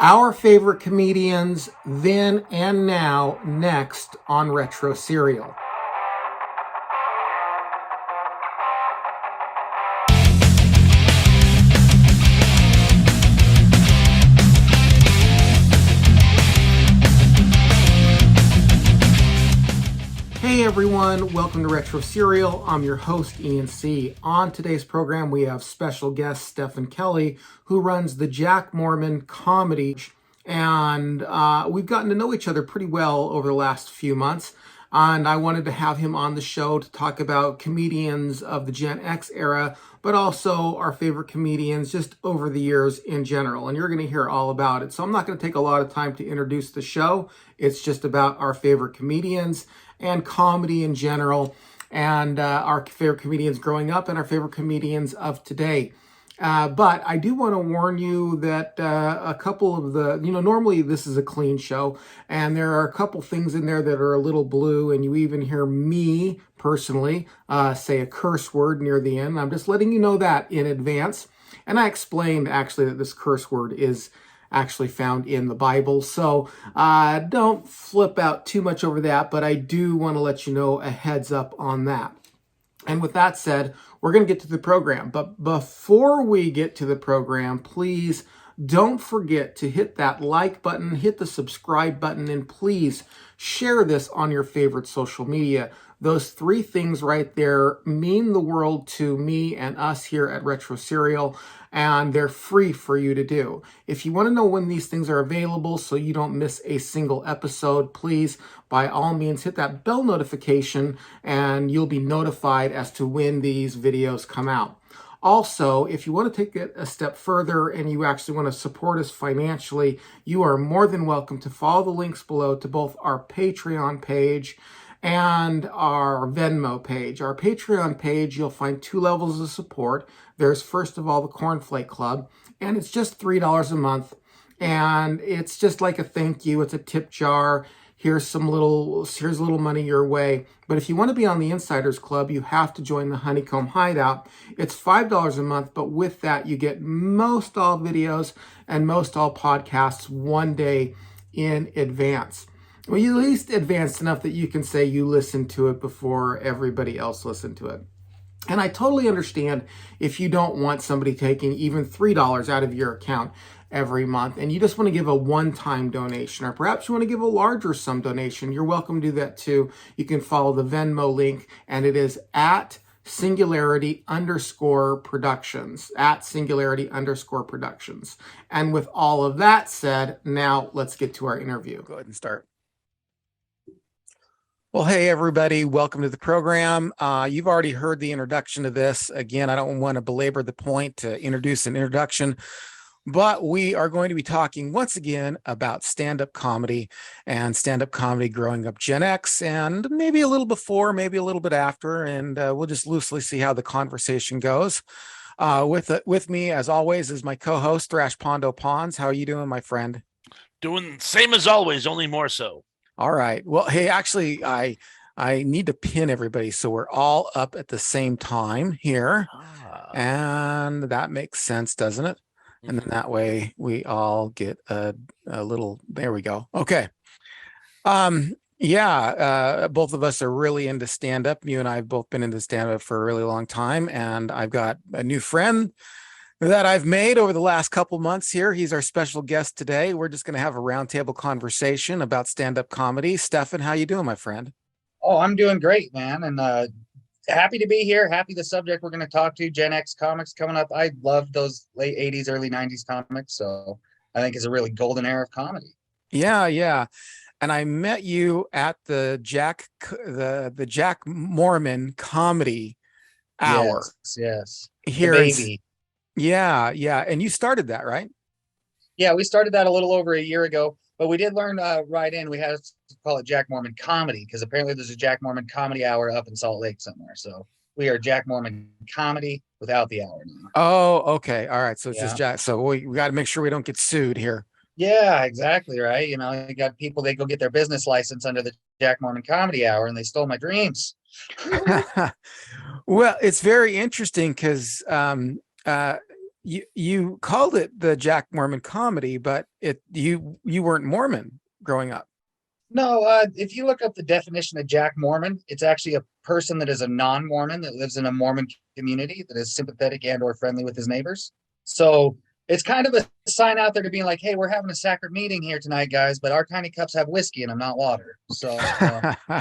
Our favorite comedians then and now, next on Retro Serial. Hey everyone, welcome to Retro Serial. I'm your host, Ian C. On today's program, we have special guest Steffen Keller, who runs the Jack Mormon Comedy. And we've gotten to know each other pretty well over the last few months. And I wanted to have him on the show to talk about comedians of the Gen X era, but also our favorite comedians just over the years in general. And you're going to hear all about it. So I'm not going to take a lot of time to introduce the show. It's just about our favorite comedians and comedy in general, and our favorite comedians growing up and our favorite comedians of today. But I do want to warn you that a couple of normally this is a clean show, and there are a couple things in there that are a little blue, and you even hear me personally say a curse word near the end. I'm just letting you know that in advance. And I explained actually that this curse word is actually found in the Bible. So don't flip out too much over that, but I do want to let you know a heads up on that. And with that said, we're going to get to the program. But before we get to the program, please don't forget to hit that like button, hit the subscribe button, and please share this on your favorite social media. Those three things right there mean the world to me and us here at Retro Serial, and they're free for you to do. If you want to know when these things are available so you don't miss a single episode, please, by all means, hit that bell notification and you'll be notified as to when these videos come out. Also, if you want to take it a step further and you actually want to support us financially, you are more than welcome to follow the links below to both our Patreon page and our Venmo page. Our Patreon page, you'll find two levels of support. There's first of all the Cornflake Club, and it's just $3 a month, and it's just like a thank you. It's a tip jar. Here's a little money your way. But if you want to be on the Insiders Club, you have to join the Honeycomb Hideout. It's $5 a month, but with that, you get most all videos and most all podcasts one day in advance. Well, you at least advanced enough that you can say you listened to it before everybody else listened to it. And I totally understand if you don't want somebody taking even $3 out of your account every month and you just want to give a one-time donation, or perhaps you want to give a larger sum donation. You're welcome to do that too. You can follow the Venmo link, and it is at Singularity_Productions, at Singularity_Productions. And with all of that said, now let's get to our interview. Go ahead and start. Well, hey, everybody. Welcome to the program. You've already heard the introduction to this. Again, I don't want to belabor the point to introduce an introduction, but we are going to be talking once again about stand-up comedy and stand-up comedy growing up Gen X, and maybe a little before, maybe a little bit after, and we'll just loosely see how the conversation goes. With me, as always, is my co-host, Thrash Pondo Pons. How are you doing, my friend? Doing same as always, only more so. All right. Well, hey, actually, I need to pin everybody so we're all up at the same time here. And that makes sense, doesn't it? And then that way we all get a little, there we go. Okay. Both of us are really into stand-up. You and I have both been into stand-up for a really long time. And I've got a new friend that I've made over the last couple months here. He's our special guest today. We're just going to have a roundtable conversation about stand-up comedy. Steffen, how you doing, my friend? Oh, I'm doing great, man. And happy to be here. Happy the subject we're going to talk to, Gen X comics coming up. I love those late 80s, early 90s comics. So I think it's a really golden era of comedy. Yeah. And I met you at the Jack Mormon Comedy Hour. Yes. Here, baby. Yeah. And you started that, right? Yeah, we started that a little over a year ago, but we did learn right in. We had to call it Jack Mormon Comedy because apparently there's a Jack Mormon Comedy Hour up in Salt Lake somewhere. So we are Jack Mormon Comedy without the hour now. Oh, okay. All right. So it's just Jack. So we got to make sure we don't get sued here. Yeah, exactly. Right. You know, you got people, they go get their business license under the Jack Mormon Comedy Hour and they stole my dreams. Well, it's very interesting because you called it the Jack Mormon comedy, but you weren't Mormon growing up. No, if you look up the definition of Jack Mormon, it's actually a person that is a non-Mormon that lives in a Mormon community that is sympathetic and or friendly with his neighbors. So it's kind of a sign out there to being like, hey, we're having a sacred meeting here tonight, guys, but our tiny cups have whiskey in them, not water. So,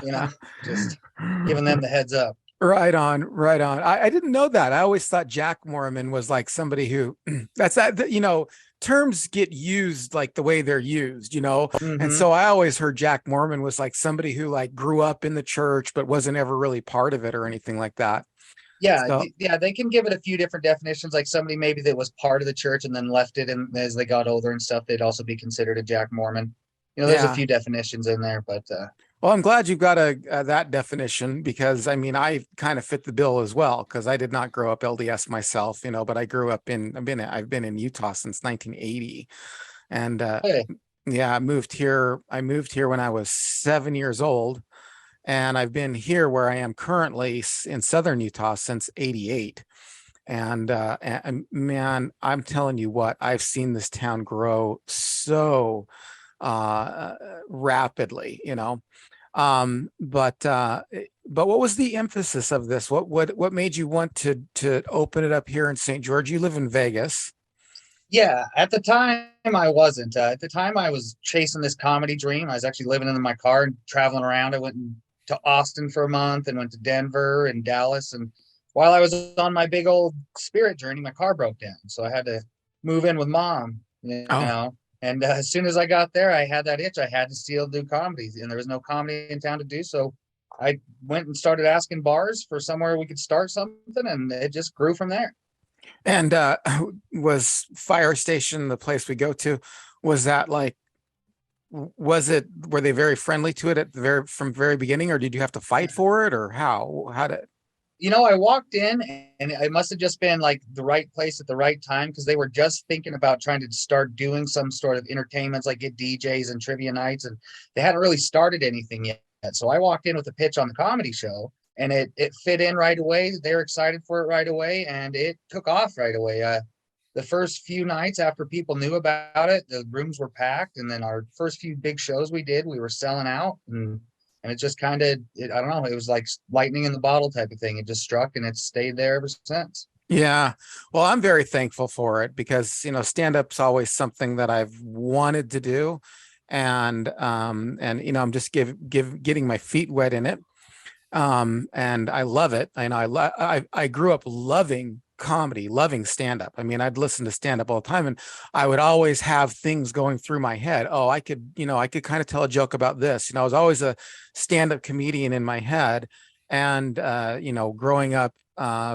you know, just giving them the heads up. Right on, right on. I didn't know that. I always thought Jack Mormon was like somebody who that's that, terms get used like the way they're used, And Hmm. so I always heard Jack Mormon was like somebody who like grew up in the church but wasn't ever really part of it or anything like that. Yeah, So yeah, they can give it a few different definitions. Like somebody maybe that was part of the church and then left it, and as they got older and stuff, they'd also be considered a Jack Mormon. There's a yeah. few definitions in there, but Well, I'm glad you've got a that definition because I mean I kind of fit the bill as well because I did not grow up LDS myself, but I grew up I've been in Utah since 1980, and hey, yeah, I moved here when I was 7 years old, and I've been here where I am currently in southern Utah since '88. And man, I'm telling you what, I've seen this town grow so uh rapidly, but what was the emphasis of this? What made you want to open it up here in St. George? You live in Vegas. yeah, at the time I wasn't. At the time I was chasing this comedy dream. I was actually living in my car and traveling around. I went to Austin for a month and went to Denver and Dallas. And while I was on my big old spirit journey, my car broke down. So I had to move in with mom, Oh, And as soon as I got there, I had that itch. I had to still do comedy, and there was no comedy in town to do. So I went and started asking bars for somewhere we could start something, and it just grew from there. and was Fire Station the place we go to? Was that like were they very friendly to it at the from very beginning, or did you have to fight for it, or how did? I walked in and it must have just been like the right place at the right time because they were just thinking about trying to start doing some sort of entertainments, like get DJs and trivia nights, and they hadn't really started anything yet. So I walked in with a pitch on the comedy show, and it fit in right away. They're excited for it right away, and it took off right away. The first few nights after people knew about it, the rooms were packed, and then our first few big shows we did, we were selling out, and it just kind of, I don't know, it was like lightning in the bottle type of thing. It just struck and it's stayed there ever since. Yeah. Well, I'm very thankful for it because, stand-up's always something that I've wanted to do. And I'm just getting my feet wet in it. And I love it. And I grew up loving comedy, loving stand-up. I mean, I'd listen to stand-up all the time, and I would always have things going through my head. Oh, I could kind of tell a joke about this. I was always a stand-up comedian in my head. And growing up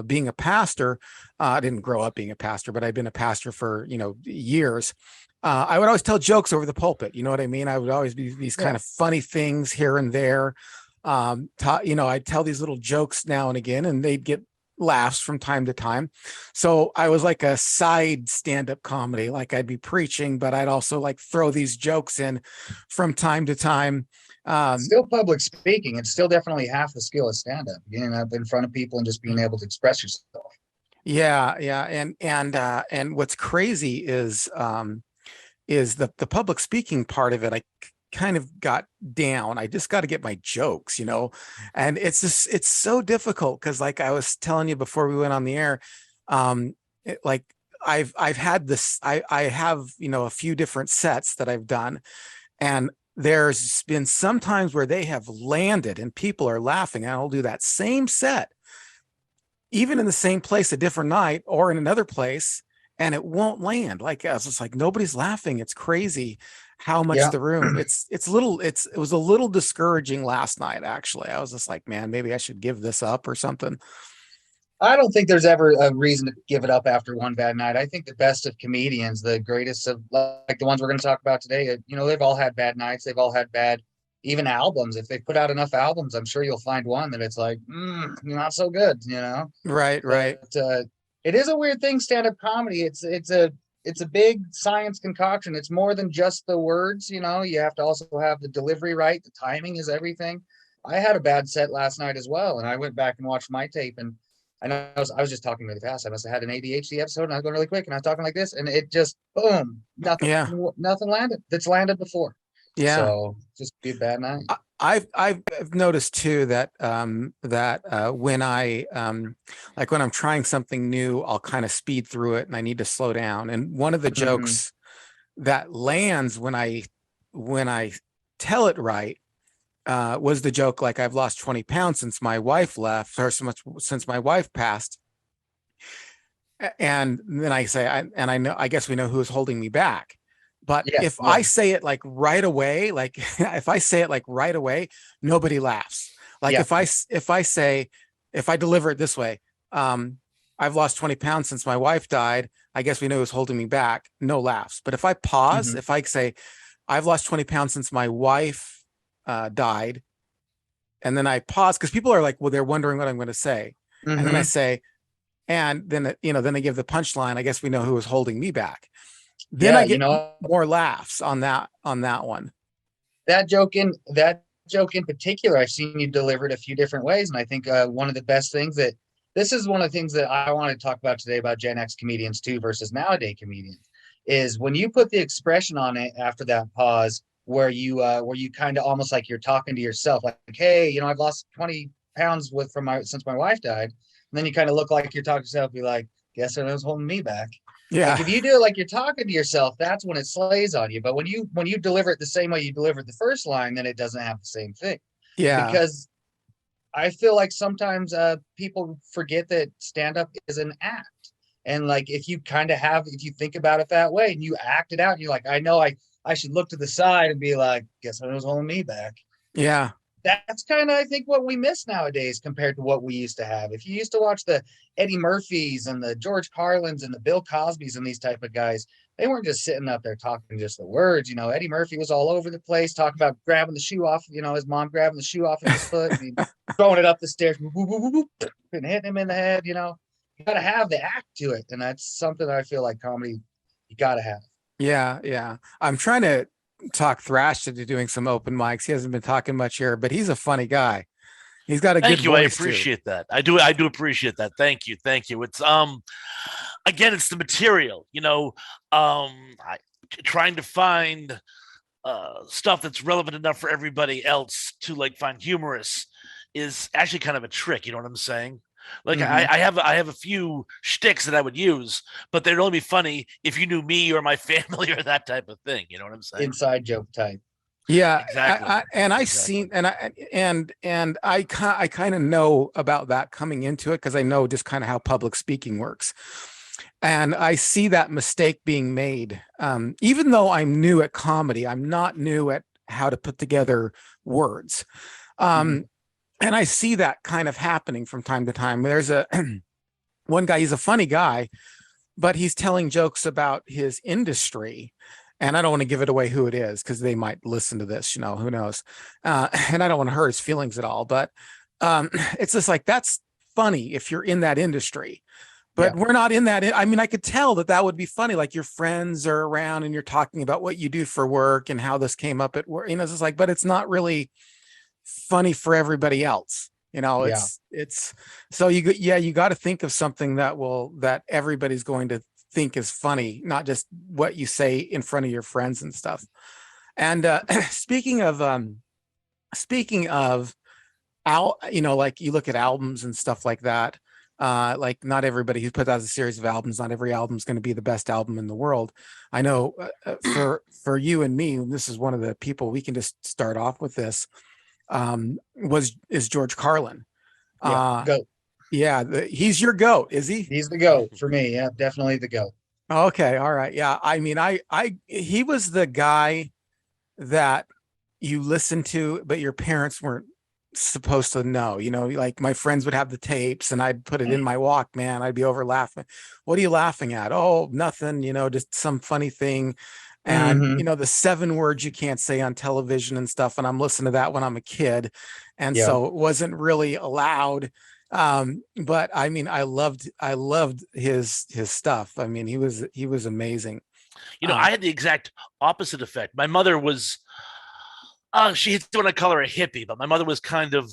being a pastor, I didn't grow up being a pastor, but I've been a pastor for years. I would always tell jokes over the pulpit. You know what I mean? I would always be these kind of funny things here and there. I'd tell these little jokes now and again, and they'd get laughs from time to time. So I was like a side stand-up comedy. Like I'd be preaching, but I'd also like throw these jokes in from time to time. Still public speaking. It's still definitely half the skill of stand up, getting up in front of people and just being able to express yourself. Yeah. And what's crazy is the public speaking part of it. I kind of got down. I just got to get my jokes, and it's so difficult because like I was telling you before we went on the air, like I've had this, I have, a few different sets that I've done, and there's been some times where they have landed and people are laughing, and I'll do that same set, even in the same place a different night or in another place, and it won't land. Like I was just like, nobody's laughing. It's crazy how much Yeah. the room it was a little discouraging last night. Actually, I was just like, man, maybe I should give this up or something. I don't think there's ever a reason to give it up after one bad night. I think the best of comedians, the greatest of like the ones we're going to talk about today, they've all had bad nights. They've all had bad, even albums. If they put out enough albums, I'm sure you'll find one that it's like, not so good. Right. But it is a weird thing, stand-up comedy. It's a big science concoction. It's more than just the words. You have to also have the delivery right. The timing is everything. I had a bad set last night as well, and I went back and watched my tape, and I know I was just talking really fast. I must have had an ADHD episode and I was going really quick and I was talking like this and it just boom, Yeah. nothing landed that's landed before. Yeah. So just be a bad night. I've noticed too that when I like when I'm trying something new, I'll kind of speed through it and I need to slow down. And one of the Mm-hmm. jokes that lands when I tell it right was the joke like I've lost 20 pounds since my wife left, or so much since my wife passed. And then I say, I know, I guess we know who's holding me back. But Yeah, if yeah. I say it like right away, like if I say it like right away, nobody laughs. Like Yeah. if I deliver it this way, I've lost 20 pounds since my wife died. I guess we know who's holding me back. No laughs. But if I pause, Mm-hmm. if I say I've lost 20 pounds since my wife died, and then I pause because people are like, well, they're wondering what I'm going to say, and then I Mm-hmm. say, and then then they give the punchline. I guess we know who was holding me back. Then Yeah, I get more laughs on that one. that joke in particular, I've seen you delivered a few different ways, and I think one of the best things that this is one of the things that I want to talk about today about Gen X comedians too versus nowadays comedians is when you put the expression on it after that pause where you kind of almost like you're talking to yourself, like, hey, I've lost 20 pounds since my wife died, and then you kind of look like you're talking to yourself, be like, guess what was holding me back. Like Yeah, if you do it like you're talking to yourself, that's when it slays on you. But when you deliver it the same way you delivered the first line, then it doesn't have the same thing. yeah, Because I feel like sometimes people forget that stand up is an act. And like if you think about it that way and you act it out, and you're like, I know I should look to the side and be like, guess what was holding me back. yeah, That's kind of I think what we miss nowadays compared to what we used to have. If you used to watch the Eddie Murphys and the George Carlins and the Bill Cosbys and these type of guys, they weren't just sitting up there talking just the words. Eddie Murphy was all over the place talking about grabbing the shoe off, his mom grabbing the shoe off of his foot and throwing it up the stairs and hitting him in the head. You got to have the act to it, and that's something that I feel like comedy you got to have. yeah, yeah. I'm trying to talk Thrash into doing some open mics. He hasn't been talking much here, but he's a funny guy. He's got a good Thank you. I voice too. appreciate that. I do appreciate that. Thank you. Thank you. It's again, it's the material, trying to find stuff that's relevant enough for everybody else to like find humorous is actually kind of a trick. You know what I'm saying? Like Mm-hmm. I have a few shticks that I would use, but they'd only be funny if you knew me or my family or that type of thing. You know what I'm saying? Inside joke type. Yeah, Exactly. I Exactly. seen and I kind of know about that coming into it because I know just kind of how public speaking works, and I see that mistake being made. Even though I'm new at comedy, I'm not new at how to put together words. Mm-hmm. And I see that kind of happening from time to time. There's a one guy, he's a funny guy, but he's telling jokes about his industry. And I don't want to give it away who it is because they might listen to this, who knows. And I don't want to hurt his feelings at all. But it's just like, that's funny if you're in that industry. But Yeah. we're not in that. I mean, I could tell that would be funny. Like your friends are around and you're talking about what you do for work and how this came up at work. It's just like, but it's not really funny for everybody else. Yeah. It's so you got to think of something that everybody's going to think is funny, not just what you say in front of your friends and stuff. And speaking of like you look at albums and stuff like that. Like not everybody who put out a series of albums, not every album is going to be the best album in the world. I know for you and me, this is one of the people we can just start off with this. Is George Carlin. Yeah. Goat. Yeah, he's your goat, is he? He's the goat for me. Yeah, definitely the goat. Okay, all right. Yeah, I mean, he was the guy that you listened to, but your parents weren't supposed to know. Like my friends would have the tapes, and I'd put it in my Walkman. I'd be over laughing. What are you laughing at? Oh, nothing. Just some funny thing. And Mm-hmm. the 7 words you can't say on television and stuff. And I'm listening to that when I'm a kid, and Yeah. so it wasn't really allowed. But I mean, I loved his stuff. I mean, he was amazing. I had the exact opposite effect. My mother was she didn't want to call her a hippie, but my mother was kind of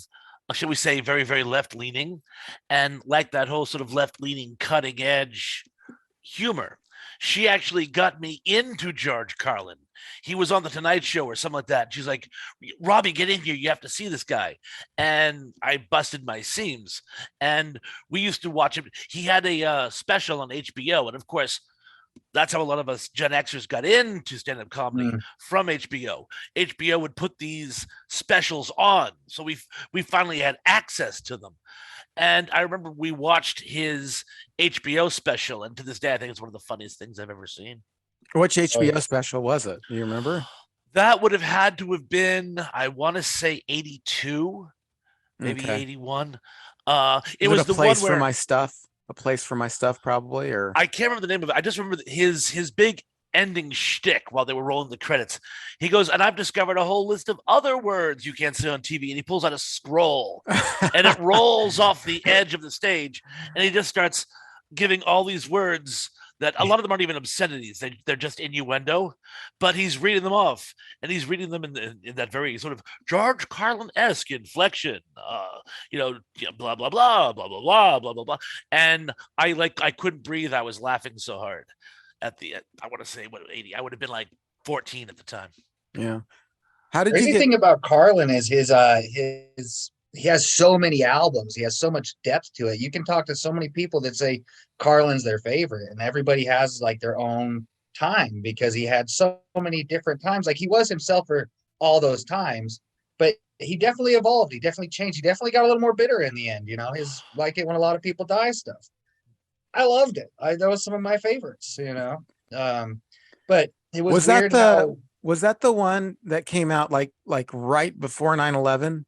shall we say, very, very left leaning, and like that whole sort of left leaning, cutting edge humor. She actually got me into George Carlin. He was on the Tonight Show or something like that. She's like, Robbie, get in here. You have to see this guy. And I busted my seams. And we used to watch him. He had a special on HBO. And of course, that's how a lot of us Gen Xers got into stand-up comedy from HBO. HBO would put these specials on. So we finally had access to them. And I remember we watched his HBO special, and to this day, I think it's one of the funniest things I've ever seen. Which HBO special was it? Do you remember? That would have had to have been, I want to say 82, maybe 81. It was the place one where for my stuff. A place for my stuff, probably, or I can't remember the name of it. I just remember his big ending shtick while they were rolling the credits. He goes, and I've discovered a whole list of other words you can't say on TV. And he pulls out a scroll and it rolls off the edge of the stage. And he just starts giving all these words that a lot of them aren't even obscenities. They're just innuendo, but he's reading them off, and he's reading them in that very sort of George Carlin-esque inflection, blah, blah, blah, blah, blah, blah, blah, blah, blah. And I couldn't breathe. I was laughing so hard. At the end, I want to say 80. I would have been like 14 at the time. Yeah. How did Crazy you thing about Carlin is his he has so many albums. He has so much depth to it. You can talk to so many people that say Carlin's their favorite, and everybody has like their own time because he had so many different times. Like he was himself for all those times, but he definitely evolved. He definitely changed. He definitely got a little more bitter in the end. His like it when a lot of people die stuff. I loved it. That was some of my favorites, but it was weird. Was that the one that came out like right before 9/11?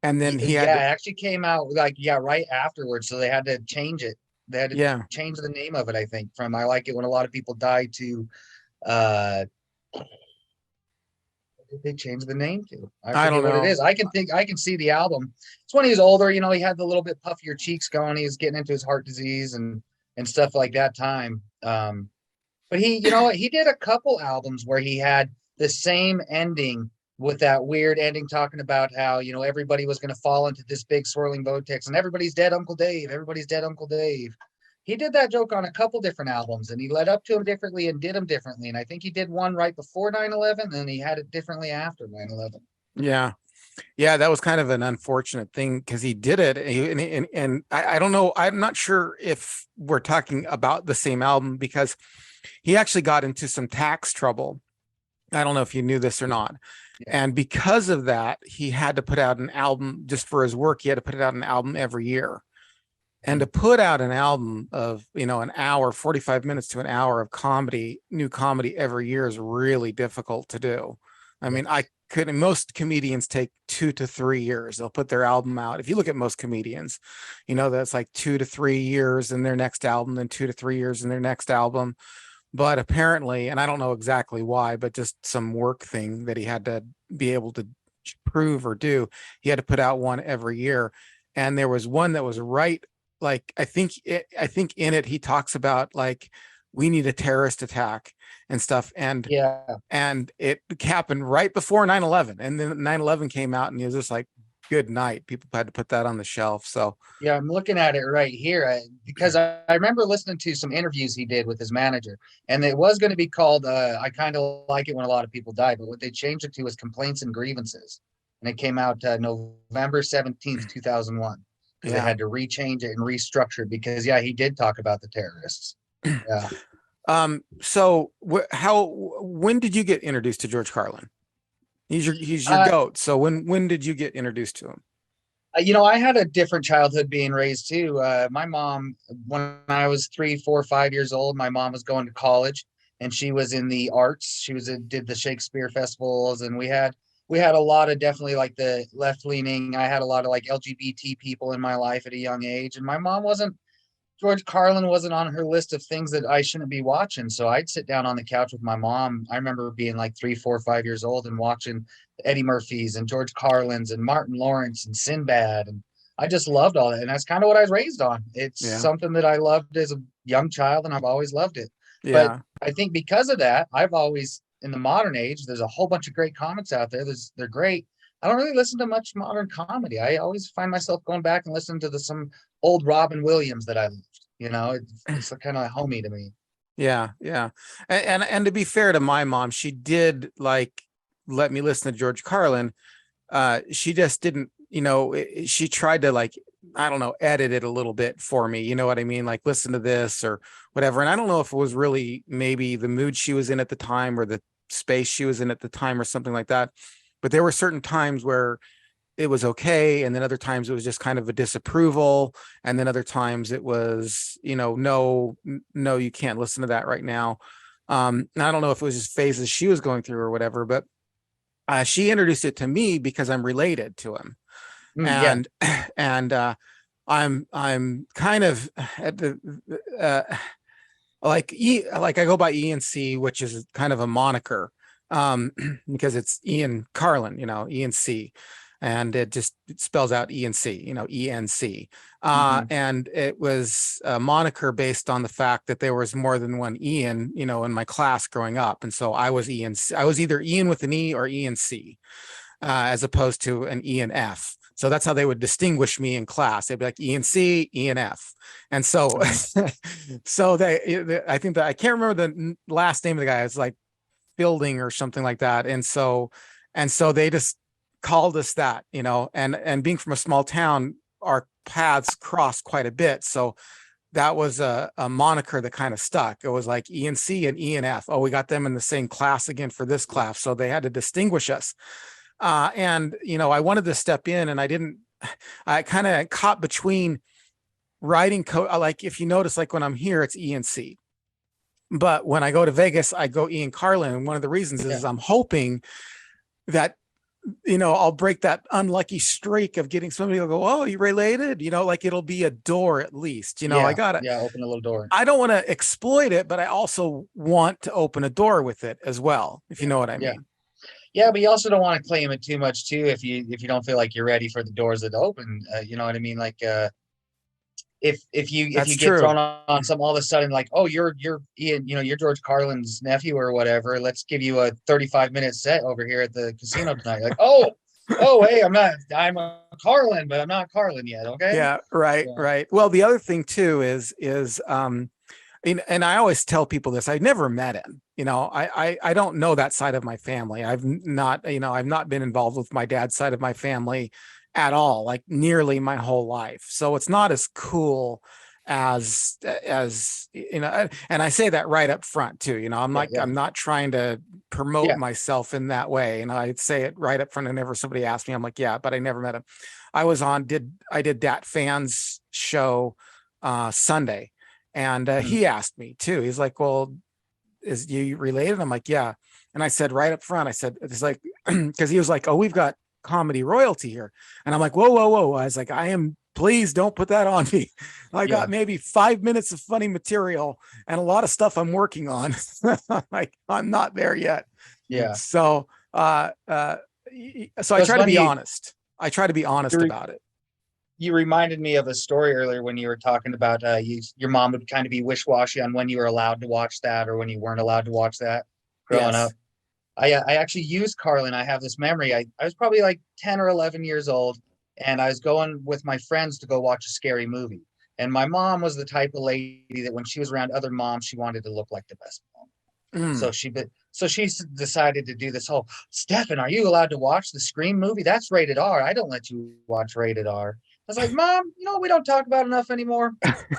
And then it actually came out right afterwards. So they had to change it. They had to change the name of it, I think, from I Like It When a Lot of People Die to what did they change the name to? I don't know what it is. I can see the album. It's when he was older, he had the little bit puffier cheeks going. He was getting into his heart disease and stuff like that time. But he did a couple albums where he had the same ending with that weird ending, talking about how, everybody was going to fall into this big swirling vortex and everybody's dead, Uncle Dave. Everybody's dead, Uncle Dave. He did that joke on a couple different albums, and he led up to them differently and did them differently. And I think he did one right before 9/11, and he had it differently after 9/11. Yeah. Yeah, that was kind of an unfortunate thing because he did it. And I don't know. I'm not sure if we're talking about the same album because he actually got into some tax trouble. I don't know if you knew this or not. Yeah. And because of that, he had to put out an album just for his work. He had to put out an album every year. And to put out an album of, an hour, 45 minutes to an hour of comedy, new comedy every year is really difficult to do. I mean, most comedians take 2 to 3 years. They'll put their album out. If you look at most comedians, that's like 2 to 3 years in their next album, then 2 to 3 years in their next album. But apparently, and I don't know exactly why, but just some work thing that he had to be able to prove or do, he had to put out one every year. And there was one that was right. Like, I think in it, he talks about like, we need a terrorist attack and stuff. And it happened right before 9/11. And then 9/11 came out and he was just like, good night. People had to put that on the shelf. So yeah, I'm looking at it right here because I remember listening to some interviews he did with his manager, and it was going to be called I Kind of Like It When a Lot of People Die, but what they changed it to was Complaints and Grievances. And it came out November 17th, 2001. Because they had to rechange it and restructure it because he did talk about the terrorists. Yeah. So when did you get introduced to George Carlin? He's your goat. So when did you get introduced to him? I had a different childhood being raised too. My mom, when I was 3, 4, 5 years old, my mom was going to college and she was in the arts. She did the Shakespeare festivals, and we had a lot of definitely like the left leaning. I had a lot of like LGBT people in my life at a young age, and my mom George Carlin wasn't on her list of things that I shouldn't be watching. So I'd sit down on the couch with my mom. I remember being like 3, 4, 5 years old and watching Eddie Murphy's and George Carlin's and Martin Lawrence and Sinbad. And I just loved all that. And that's kind of what I was raised on. It's something that I loved as a young child, and I've always loved it. Yeah. But I think because of that, I've always, in the modern age, there's a whole bunch of great comics out there. They're great. I don't really listen to much modern comedy. I always find myself going back and listening to some old Robin Williams that I loved. You know, it's kind of homey to me. Yeah, yeah. And to be fair to my mom, she did like let me listen to George Carlin. She just didn't, she tried to like, I don't know, edit it a little bit for me. You know what I mean? Like listen to this or whatever. And I don't know if it was really maybe the mood she was in at the time or the space she was in at the time or something like that. But there were certain times where it was okay, and then other times it was just kind of a disapproval, and then other times it was, no, you can't listen to that right now. And I don't know if it was just phases she was going through or whatever, but she introduced it to me because I'm related to him. Yeah. And I'm kind of at the like I go by ENC, which is kind of a moniker because it's Ian Carlin, ENC, and it spells out ENC, ENC. And it was a moniker based on the fact that there was more than one Ian, in my class growing up. And so I was ENC. I was either Ian with an E or ENC, as opposed to an ENF. So that's how they would distinguish me in class. They'd be like ENC, ENF. And so, so I think that I can't remember the last name of the guy. It's like Fielding or something like that. And so they just called us that, and being from a small town, our paths crossed quite a bit. So that was a moniker that kind of stuck. It was like ENC and ENF. Oh, we got them in the same class again for this class. So they had to distinguish us. And, I wanted to step in, and I kind of caught between writing like if you notice, like when I'm here, it's ENC. But when I go to Vegas, I go Ian Carlin. And one of the reasons is I'm hoping that, I'll break that unlucky streak of getting somebody to go, oh, you related? Like it'll be a door at least, I got it. Yeah, open a little door. I don't want to exploit it, but I also want to open a door with it as well, if you know what I mean. Yeah, but you also don't want to claim it too much too if you don't feel like you're ready for the doors that open. You know what I mean? Like if you get thrown on some all of a sudden, like, oh, you're Ian, you're George Carlin's nephew or whatever. Let's give you a 35-minute set over here at the casino tonight. Like, oh, hey, I'm a Carlin, but I'm not Carlin yet. Okay. Yeah, right, right. Well, the other thing too is and I always tell people this, I've never met him. I don't know that side of my family. I've not been involved with my dad's side of my family at all, like nearly my whole life. So it's not as cool as and I say that right up front too. I'm not trying to promote myself in that way. And I'd say it right up front. Whenever somebody asked me, I'm like, yeah, but I never met him. I did Dat Fan's show Sunday. And he asked me too. He's like, well, is you related? I'm like, yeah. And I said right up front, I said, it's like, because he was like, oh, we've got comedy royalty here. And I'm like, whoa. I was like, please don't put that on me. I got maybe 5 minutes of funny material and a lot of stuff I'm working on. Like, I'm not there yet. Yeah. So, I try to be honest. I try to be honest about it. You reminded me of a story earlier when you were talking about your mom would kind of be wish-washy on when you were allowed to watch that or when you weren't allowed to watch that growing up. I actually used Carlin. I have this memory. I was probably like 10 or 11 years old, and I was going with my friends to go watch a scary movie. And my mom was the type of lady that when she was around other moms, she wanted to look like the best mom. So she decided to do this whole, Steffen, are you allowed to watch the Scream movie? That's rated R. I don't let you watch rated R. I was like, Mom, we don't talk about enough anymore.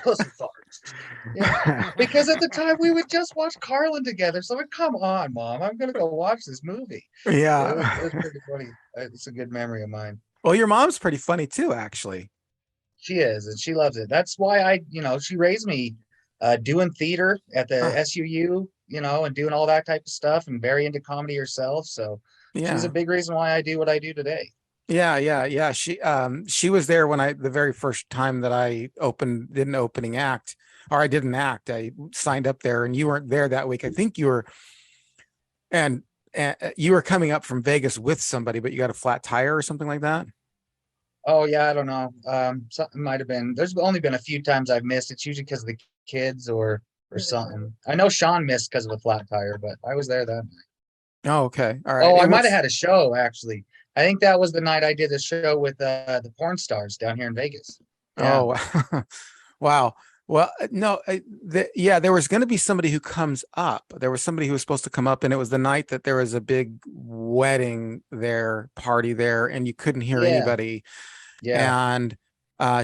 Pussy farts. Yeah. Because at the time we would just watch Carlin together. So come on, Mom, I'm gonna go watch this movie. Yeah. It was pretty funny. It's a good memory of mine. Well, your mom's pretty funny too, actually. She is, and she loves it. That's why she raised me doing theater at the SUU, and doing all that type of stuff, and very into comedy herself. So she's a big reason why I do what I do today. Yeah. She was there when the very first time that I did an opening act, or I did an act. I signed up there, and you weren't there that week. I think you were, and you were coming up from Vegas with somebody, but you got a flat tire or something like that. Oh yeah, I don't know. Something might have been. There's only been a few times I've missed. It's usually because of the kids or something. I know Sean missed because of a flat tire, but I was there that night. Oh, okay, all right. Oh, I might have had a show actually. I think that was the night I did the show with the porn stars down here in Vegas. Yeah. Oh, wow. Well, no, yeah, there was going to be somebody who comes up. There was somebody who was supposed to come up, and it was the night that there was a big wedding there, party there, and you couldn't hear Yeah. anybody. Yeah. And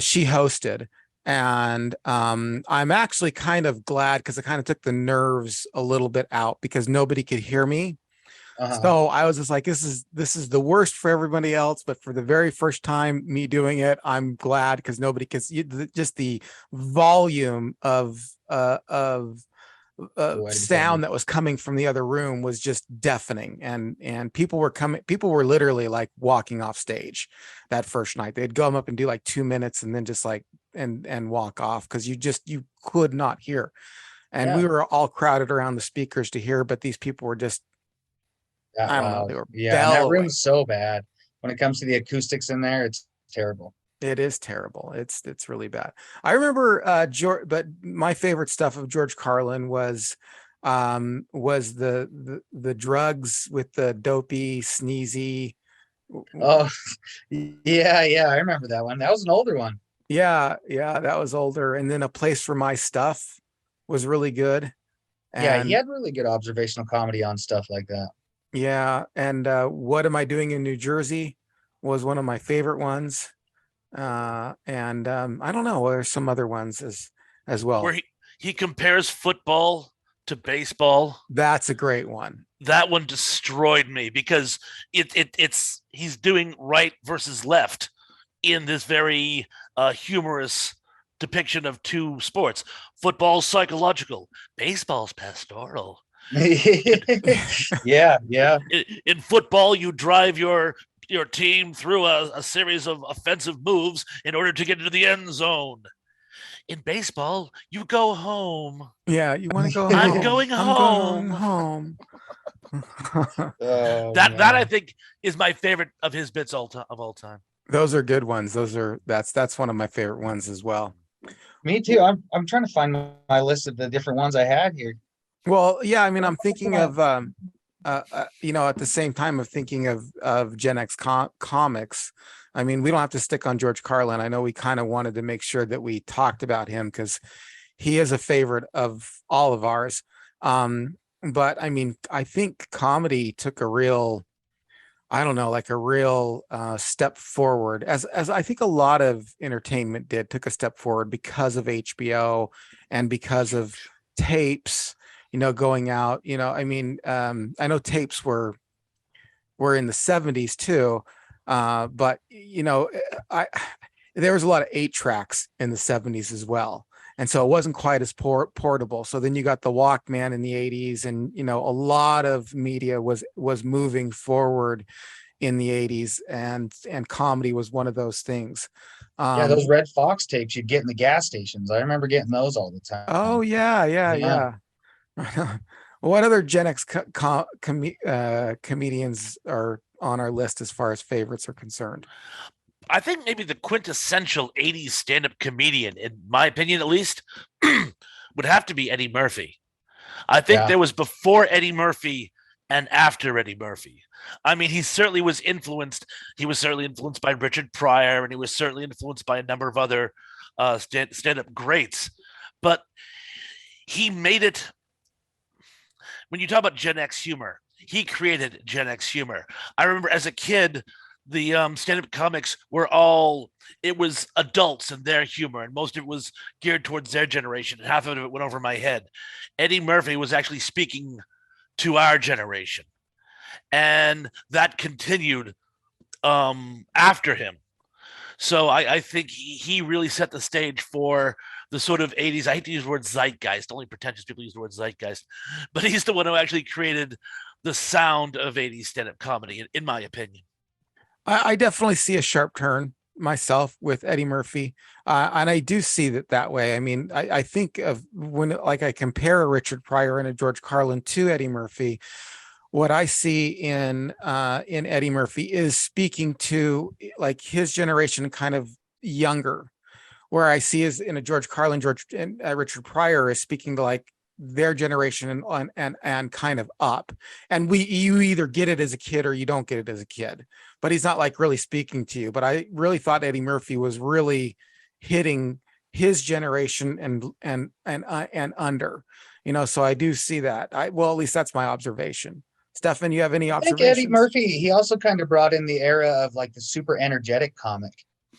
she hosted. And I'm actually kind of glad because it kind of took the nerves a little bit out because nobody could hear me. So I was just like, this is the worst for everybody else, but for the very first time me doing it, I'm glad because nobody can just the volume of sound that was coming from the other room was just deafening, and people were literally like walking off stage that first night. They'd go up and do like 2 minutes and then just like and walk off because you could not hear. And we were all crowded around the speakers to hear, but these people were just, I don't know, they were and that room's so bad when it comes to the acoustics in there. It's terrible. It is terrible. It's really bad. I remember George, but my favorite stuff of George Carlin was the drugs with the dopey, sneezy. Oh, yeah, I remember that one. That was an older one. Yeah, that was older. And then A Place for My Stuff was really good. And he had really good observational comedy on stuff like that. Yeah, and What Am I Doing in New Jersey was one of my favorite ones. I don't know, there's some other ones as well. Where he compares football to baseball. That's a great one. That one destroyed me because it's he's doing right versus left in this very humorous depiction of two sports. Football's psychological, baseball's pastoral. Yeah. In football, you drive your team through a series of offensive moves in order to get into the end zone. In baseball, you go home. Yeah, you want to go home. I'm going home. That I think is my favorite of his bits of all time. Those are good ones. That's one of my favorite ones as well. Me too. I'm trying to find my list of the different ones I had here. Well, yeah, I mean, I'm thinking of at the same time of thinking of Gen X comics. I mean, we don't have to stick on George Carlin. I know we kind of wanted to make sure that we talked about him because he is a favorite of all of ours. But I mean, I think comedy took a real step forward, as I think a lot of entertainment took a step forward because of HBO and because of tapes, going out. I mean, I know tapes were in the 70s too, but there was a lot of 8-tracks in the 70s as well. And so it wasn't quite as portable. So then you got the Walkman in the 80s, and a lot of media was moving forward in the 80s, and comedy was one of those things. Those Red Fox tapes you'd get in the gas stations. I remember getting those all the time. Oh yeah. What other Gen X comedians are on our list as far as favorites are concerned? I think maybe the quintessential 80s stand-up comedian, in my opinion at least, would have to be Eddie Murphy. I think there was before Eddie Murphy and after Eddie Murphy. I mean, he certainly was influenced. He was certainly influenced by Richard Pryor, and he was certainly influenced by a number of other stand-up greats. But he made it. When you talk about Gen X humor, he created Gen X humor. I remember as a kid, the stand-up comics it was adults and their humor, and most of it was geared towards their generation, and half of it went over my head. Eddie Murphy was actually speaking to our generation, and that continued after him. So I think he really set the stage for the sort of 80s. I hate to use the word zeitgeist. Only pretentious people use the word zeitgeist. But he's the one who actually created the sound of 80s stand-up comedy, in my opinion. I definitely see a sharp turn myself with Eddie Murphy. And I do see that way. I mean, I think of when I compare Richard Pryor and a George Carlin to Eddie Murphy, what I see in Eddie Murphy is speaking to like his generation, kind of younger, where I see is in a George Carlin, and Richard Pryor is speaking to like their generation and kind of up. And you either get it as a kid or you don't get it as a kid, but he's not like really speaking to you. But I really thought Eddie Murphy was really hitting his generation and under, so I do see that. Well, at least that's my observation. Stefan, you have any I think observations? Eddie Murphy, he also kind of brought in the era of like the super energetic comic,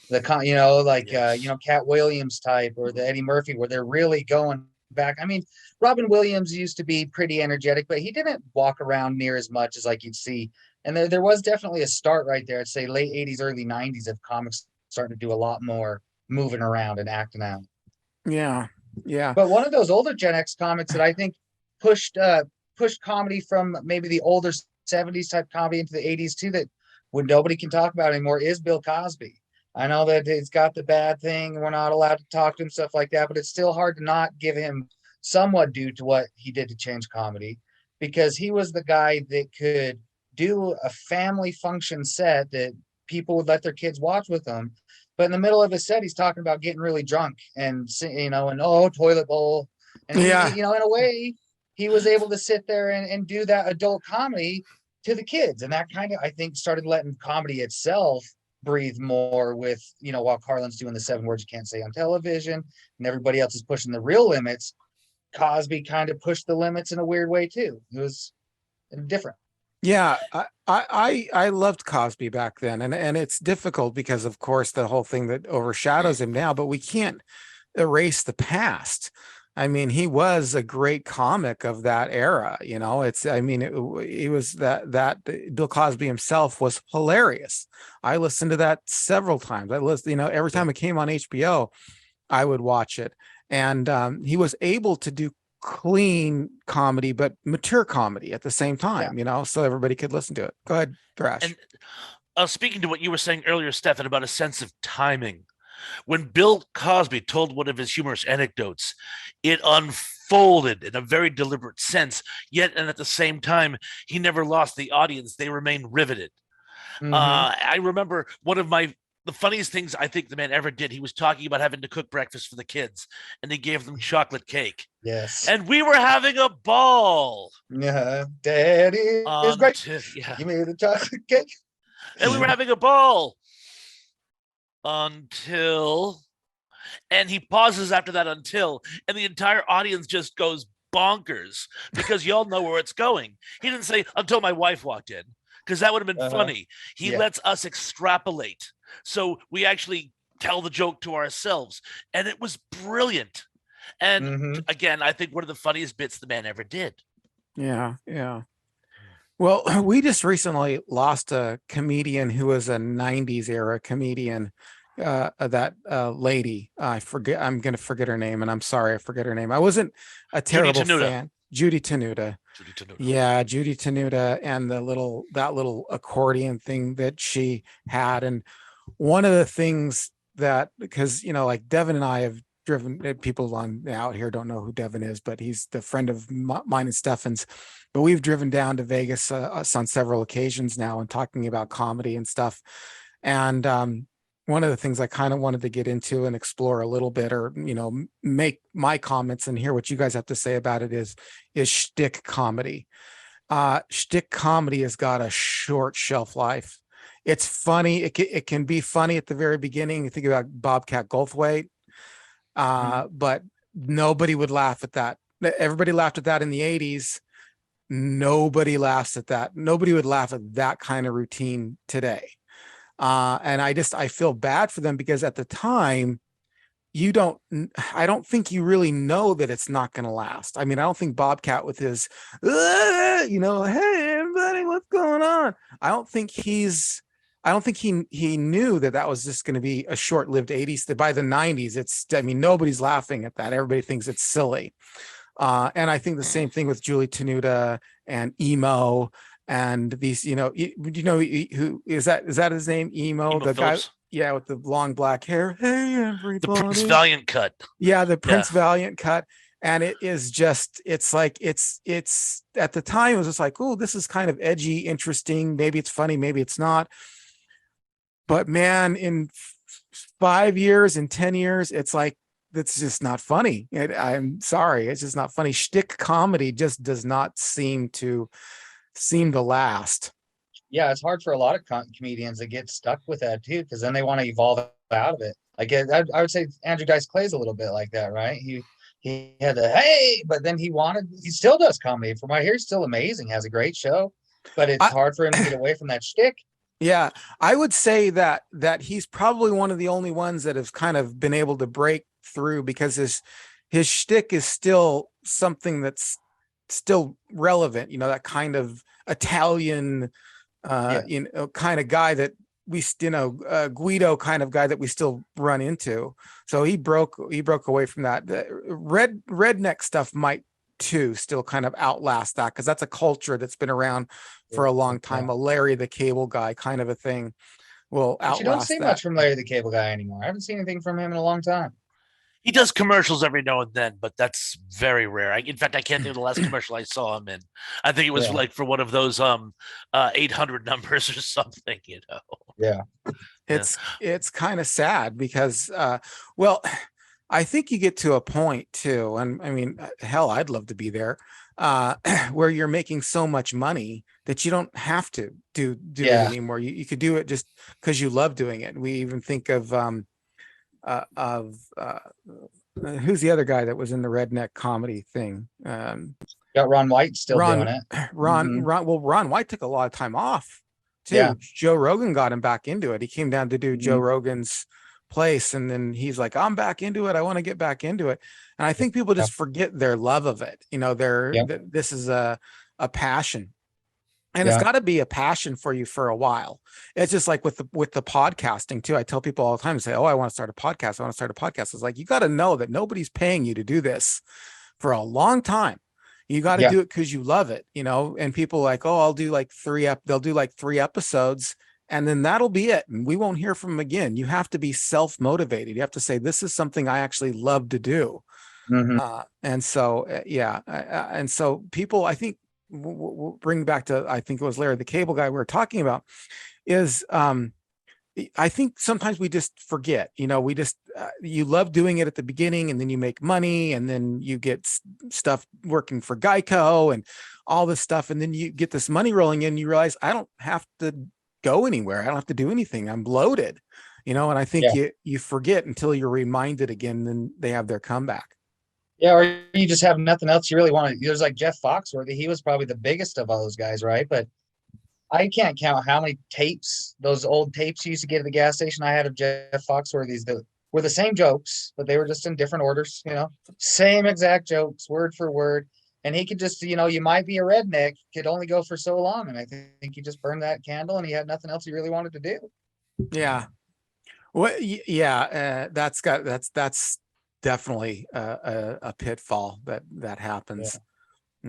Cat Williams type, or the Eddie Murphy, where they're really going back. I mean, Robin Williams used to be pretty energetic, but he didn't walk around near as much as like you'd see. And there was definitely a start right there. I'd say late 80s, early 90s of comics starting to do a lot more moving around and acting out. Yeah. But one of those older Gen X comics that I think pushed comedy from maybe the older 70s type comedy into the 80s too, that when nobody can talk about anymore, is Bill Cosby. I know that it's got the bad thing, we're not allowed to talk to him, stuff like that, but it's still hard to not give him somewhat due to what he did to change comedy, because he was the guy that could do a family function set that people would let their kids watch with them. But in the middle of his set, he's talking about getting really drunk and, toilet bowl. And, in a way, he was able to sit there and do that adult comedy to the kids. And that kind of, I think, started letting comedy itself breathe more with, while Carlin's doing the 7 words you can't say on television and everybody else is pushing the real limits, Cosby kind of pushed the limits in a weird way too. It was different. Yeah, I loved Cosby back then, and it's difficult because, of course, the whole thing that overshadows him now, but we can't erase the past. I mean, he was a great comic of that era. It was that Bill Cosby himself was hilarious. I listened to that several times. I listened, every time it came on HBO, I would watch it. And he was able to do clean comedy but mature comedy at the same time, so everybody could listen to it. Go ahead, Thrash. And speaking to what you were saying earlier, Stefan, about a sense of timing, when Bill Cosby told one of his humorous anecdotes, it unfolded in a very deliberate sense, yet and at the same time he never lost the audience. They remained riveted. I remember one of the funniest things I think the man ever did. He was talking about having to cook breakfast for the kids, and he gave them chocolate cake. Yes. And we were having a ball. Yeah. Daddy is great. Yeah. You made the chocolate cake. And we were having a ball until, and he pauses after that until, and the entire audience just goes bonkers because y'all know where it's going. He didn't say until my wife walked in, because that would have been funny. He lets us extrapolate. So we actually tell the joke to ourselves. And it was brilliant. And again, I think one of the funniest bits the man ever did. Yeah. Well, we just recently lost a comedian who was a 90s era comedian. That lady, I'm going to forget her name, and I'm sorry I forget her name. I wasn't a terrible fan. Judy Tenuta. Yeah, Judy Tenuta, and that little accordion thing that she had. And one of the things that, because like Devin and I have driven, people on out here don't know who Devin is, but he's the friend of mine and Stefan's. But we've driven down to Vegas on several occasions now and talking about comedy and stuff. And one of the things I kind of wanted to get into and explore a little bit, or make my comments and hear what you guys have to say about it, is shtick comedy. Shtick comedy has got a short shelf life. It's funny. It can be funny at the very beginning. You think about Bobcat Goldthwait, but nobody would laugh at that. Everybody laughed at that in the 80s. Nobody laughs at that. Nobody would laugh at that kind of routine today. And I feel bad for them, because at the time, I don't think you really know that it's not going to last. I mean, I don't think Bobcat with his, hey, everybody, what's going on? I don't think he knew that was just going to be a short-lived 80s. That by the 90s, nobody's laughing at that. Everybody thinks it's silly. And I think the same thing with Julie Tenuta and Emo. And these, who is that his name? Emo, the Phillips. Guy, with the long black hair. Hey, everybody. The Prince Valiant cut. Yeah, the Prince Valiant cut. And it is just, it's like, it's at the time, it was just like, oh, this is kind of edgy, interesting. Maybe it's funny, maybe it's not. But man, in 5 years and 10 years, it's like that's just not funny. I'm sorry, it's just not funny. Shtick comedy just does not seem to last. Yeah, it's hard for a lot of comedians to get stuck with that too, because then they want to evolve out of it. Like I would say Andrew Dice Clay's a little bit like that, right? He had the hey, but then he still does comedy. From what I hear, he's still amazing, has a great show, but it's hard for him to get away from that shtick. Yeah, I would say that he's probably one of the only ones that have kind of been able to break through, because his shtick is still something that's still relevant. You know, that kind of Italian, you know, kind of guy that Guido kind of guy that we still run into. So he broke away from that. The redneck stuff might too still kind of outlast that, because that's a culture that's been around for a long time. A Larry the Cable Guy kind of a thing will outlast. But you don't see that. much from Larry the Cable Guy anymore. I haven't seen anything from him in a long time. He does commercials every now and then, but that's very rare. In fact, I can't think of the last commercial I saw him in. I think it was like for one of those 800 numbers or something, you know. Yeah. It's kind of sad because well, I think you get to a point too, and I mean, hell, I'd love to be there, where you're making so much money that you don't have to do it anymore. You could do it just because you love doing it. We even think of who's the other guy that was in the redneck comedy thing? Got Ron White still doing it. Ron White took a lot of time off too. Yeah. Joe Rogan got him back into it. He came down to do Joe Rogan's place, and then he's like, I'm back into it. I want to get back into it. And I think people just forget their love of it. You know, this is a passion. And it's got to be a passion for you for a while. It's just like with the podcasting too. I tell people all the time, say, "Oh, I want to start a podcast. I want to start a podcast." It's like, you got to know that nobody's paying you to do this for a long time. You got to do it because you love it, you know. And people are like, "Oh, I'll do like they'll do like 3 episodes, and then that'll be it. And we won't hear from them again." You have to be self-motivated. You have to say, "This is something I actually love to do." And so, and so people, I think, we'll bring back to, I think it was Larry the Cable Guy we were talking about, is I think sometimes we just forget, you know, we just you love doing it at the beginning, and then you make money, and then you get stuff working for Geico and all this stuff, and then you get this money rolling in, and you realize, I don't have to go anywhere, I don't have to do anything, I'm bloated, you know. And I think you forget until you're reminded again, then they have their comeback. Yeah, or you just have nothing else you really want to. There's like Jeff Foxworthy. He was probably the biggest of all those guys, right? But I can't count how many tapes, those old tapes you used to get at the gas station I had of Jeff Foxworthy's that were the same jokes, but they were just in different orders, you know, same exact jokes, word for word. And he could just, you know, you might be a redneck, could only go for so long. And I think he just burned that candle, and he had nothing else he really wanted to do. Yeah. Well, that's definitely a pitfall that happens.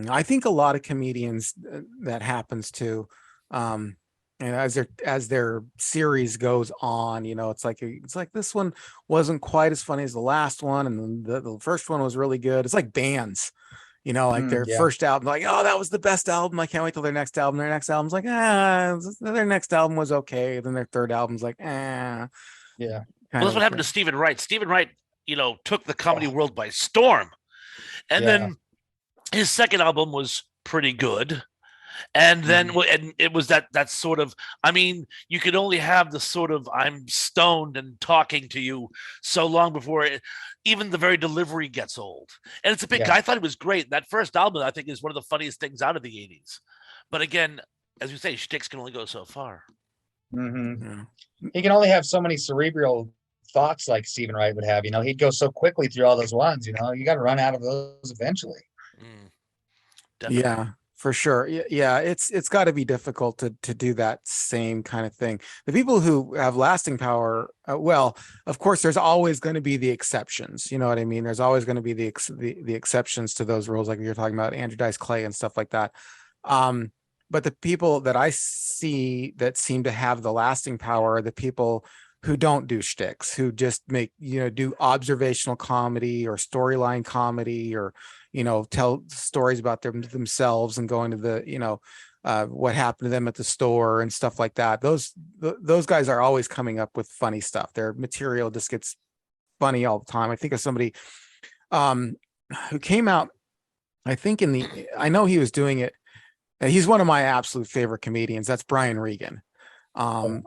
I think a lot of comedians that happens to, and as their series goes on, you know, it's like this one wasn't quite as funny as the last one, and the first one was really good. It's like bands, you know, like their first album, like, oh, that was the best album, I can't wait till their next album. Their next album's like, their next album was okay. Then their third album's like, Yeah. Well, that's what happened to Stephen Wright. Stephen Wright, you know, took the comedy world by storm. And then his second album was pretty good. And then and it was that sort of, I mean, you could only have the sort of, I'm stoned and talking to you so long before even the very delivery gets old. And it's a big guy. I thought it was great. That first album, I think, is one of the funniest things out of the 80s. But again, as you say, shticks can only go so far. He can only have so many cerebral thoughts like Stephen Wright would have, you know. He'd go so quickly through all those ones, you know. You got to run out of those eventually. Yeah, for sure. Yeah, it's got to be difficult to do that same kind of thing. The people who have lasting power, well, of course, there's always going to be the exceptions. You know what I mean? There's always going to be the exceptions to those rules, like you're talking about Andrew Dice Clay and stuff like that. But the people that I see that seem to have the lasting power are the people who don't do shticks, who just make, you know, do observational comedy or storyline comedy, or, you know, tell stories about themselves and going to the, you know, what happened to them at the store and stuff like that. Those guys are always coming up with funny stuff. Their material just gets funny all the time. I think of somebody who came out, I think I know he was doing it. He's one of my absolute favorite comedians. That's Brian Regan. Yeah,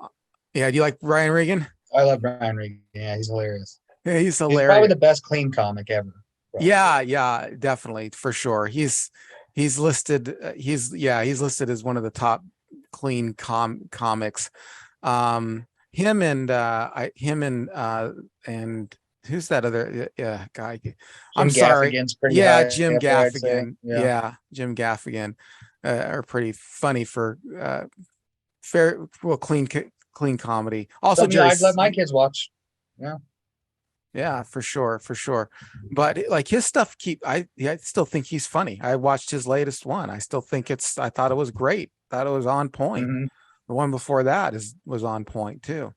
do you like Brian Regan? I love Brian Regan. Yeah, he's hilarious. Yeah, he's He's probably hilarious. the best clean comic ever. Probably. Yeah, definitely, for sure. He's listed. He's listed as one of the top clean comics. And who's that other guy? I'm Jim sorry. Gaffigan's pretty Yeah, high Jim up there, I'd say. Gaffigan. Yeah, Jim Gaffigan are pretty funny for clean comedy. Also, Something I'd let my kids watch. Yeah. Yeah, for sure. But like his stuff I still think he's funny. I watched his latest one. I still think I thought it was great. Thought it was on point. Mm-hmm. The one before that was on point too.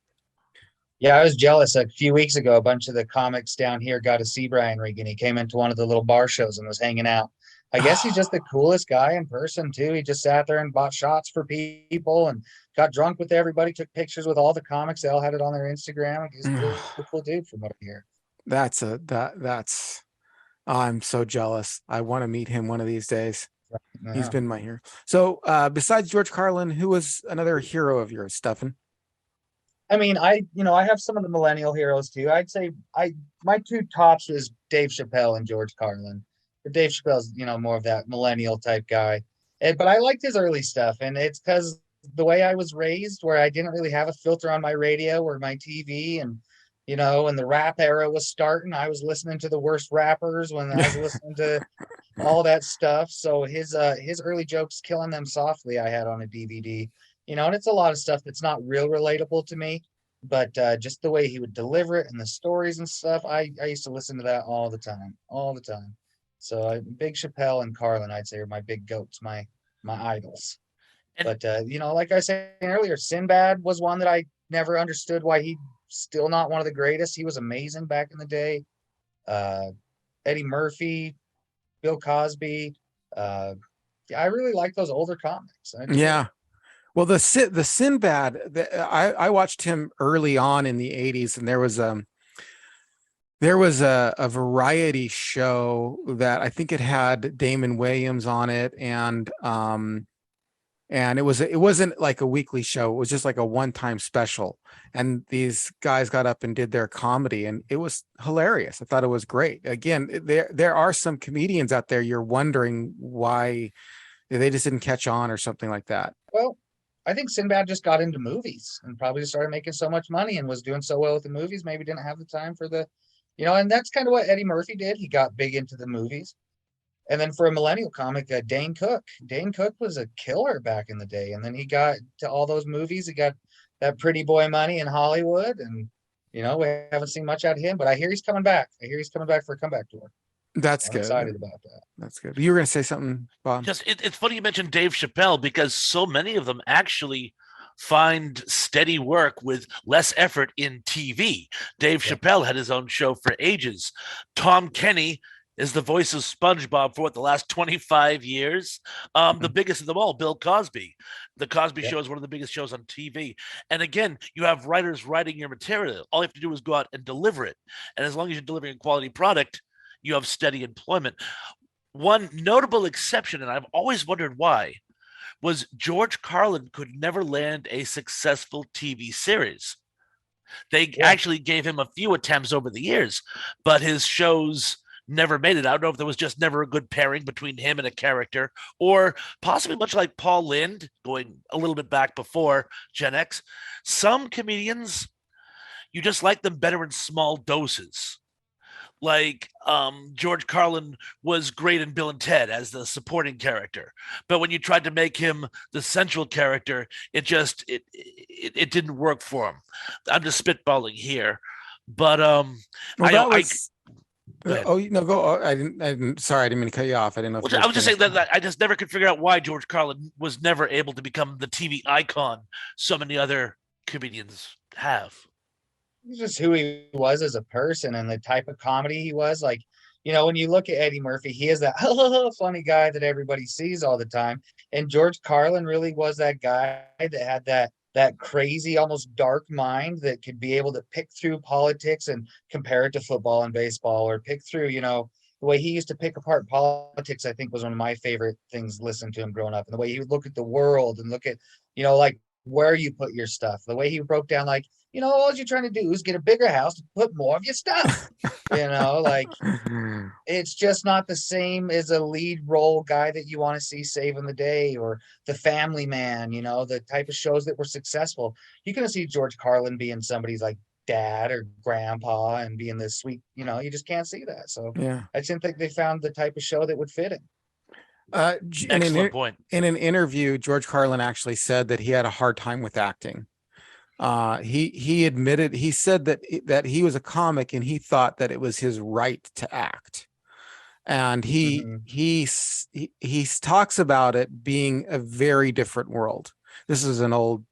Yeah, I was jealous. A few weeks ago, a bunch of the comics down here got to see Brian Regan. He came into one of the little bar shows and was hanging out. I guess he's just the coolest guy in person too. He just sat there and bought shots for people and got drunk with everybody, took pictures with all the comics. They all had it on their Instagram. He's a really cool dude from what I hear. I'm so jealous. I want to meet him one of these days. Yeah. He's been my hero. So besides George Carlin, who was another hero of yours, Steffen? I mean, I have some of the millennial heroes too. I'd say my two tops was Dave Chappelle and George Carlin. But Dave Chappelle's, more of that millennial type guy. But I liked his early stuff, and it's because the way I was raised, where I didn't really have a filter on my radio or my TV, and when the rap era was starting, I was listening to the worst rappers when I was listening to all that stuff. So his early jokes, Killing Them Softly, I had on a DVD. And it's a lot of stuff that's not real relatable to me, but just the way he would deliver it and the stories and stuff, I used to listen to that all the time. So Big Chappelle and Carlin, I'd say, are my big goats, my idols. But like I was saying earlier, Sinbad was one that I never understood why he's still not one of the greatest. He was amazing back in the day. Eddie Murphy, Bill Cosby. I really like those older comics. Yeah. Well, the Sinbad, I watched him early on in the 80s, and there was a variety show that I think it had Damon Wayans on it, and it wasn't like a weekly show. It was just like a one-time special, and these guys got up and did their comedy, and it was hilarious. I thought it was great. Again, there are some comedians out there you're wondering why they just didn't catch on or something like that. Well, I think Sinbad just got into movies and probably just started making so much money and was doing so well with the movies, maybe didn't have the time for the, and that's kind of what Eddie Murphy did. He got big into the movies. And then for a millennial comic, Dane Cook. Dane Cook was a killer back in the day. And then he got to all those movies. He got that Pretty Boy money in Hollywood. And, we haven't seen much out of him, but I hear he's coming back. I hear he's coming back for a comeback tour. That's I'm good. excited about that. That's good. You were going to say something, Bob? It's funny you mentioned Dave Chappelle, because so many of them actually find steady work with less effort in TV. Dave Chappelle had his own show for ages. Tom Kenny is the voice of SpongeBob for the last 25 years. The biggest of them all, Bill Cosby. The Cosby Show is one of the biggest shows on TV. And again, you have writers writing your material. All you have to do is go out and deliver it. And as long as you're delivering a quality product, you have steady employment. One notable exception, and I've always wondered why, was George Carlin could never land a successful TV series. They actually gave him a few attempts over the years, but his shows never made it. I don't know if there was just never a good pairing between him and a character, or possibly much like Paul Lynde, going a little bit back before Gen X. Some comedians, you just like them better in small doses. Like George Carlin was great in Bill and Ted as the supporting character, but when you tried to make him the central character, it didn't work for him. I'm just spitballing here, but Go. I didn't. Sorry, I didn't mean to cut you off. I didn't know. I was just saying that I just never could figure out why George Carlin was never able to become the TV icon so many other comedians have. It's just who he was as a person and the type of comedy he was. Like, when you look at Eddie Murphy, he is that funny guy that everybody sees all the time. And George Carlin really was that guy that had that that crazy, almost dark mind that could be able to pick through politics and compare it to football and baseball, or pick through, the way he used to pick apart politics, I think was one of my favorite things listening to him growing up. And the way he would look at the world and look at, like where you put your stuff, the way he broke down, like, all you're trying to do is get a bigger house to put more of your stuff, like it's just not the same as a lead role guy that you want to see saving the day, or the family man, the type of shows that were successful. You can see George Carlin being somebody's like dad or grandpa and being this sweet, you just can't see that. So Yeah. I didn't think they found the type of show that would fit him. Excellent point. In an interview, George Carlin actually said that he had a hard time with acting. He admitted, he said that he was a comic and he thought that it was his right to act. And he talks about it being a very different world. This is an old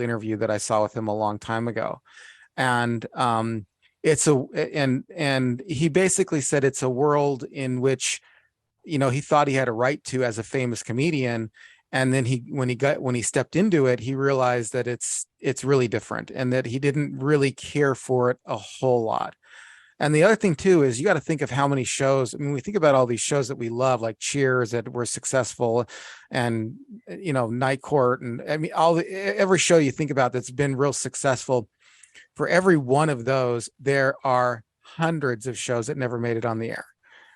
interview that I saw with him a long time ago. And and he basically said it's a world in which, he thought he had a right to as a famous comedian. And then when he stepped into it, he realized that it's really different and that he didn't really care for it a whole lot. And the other thing too is you got to think of how many shows. I mean, we think about all these shows that we love, like Cheers, that were successful, and Night Court, and I mean every show you think about that's been real successful. For every one of those, there are hundreds of shows that never made it on the air.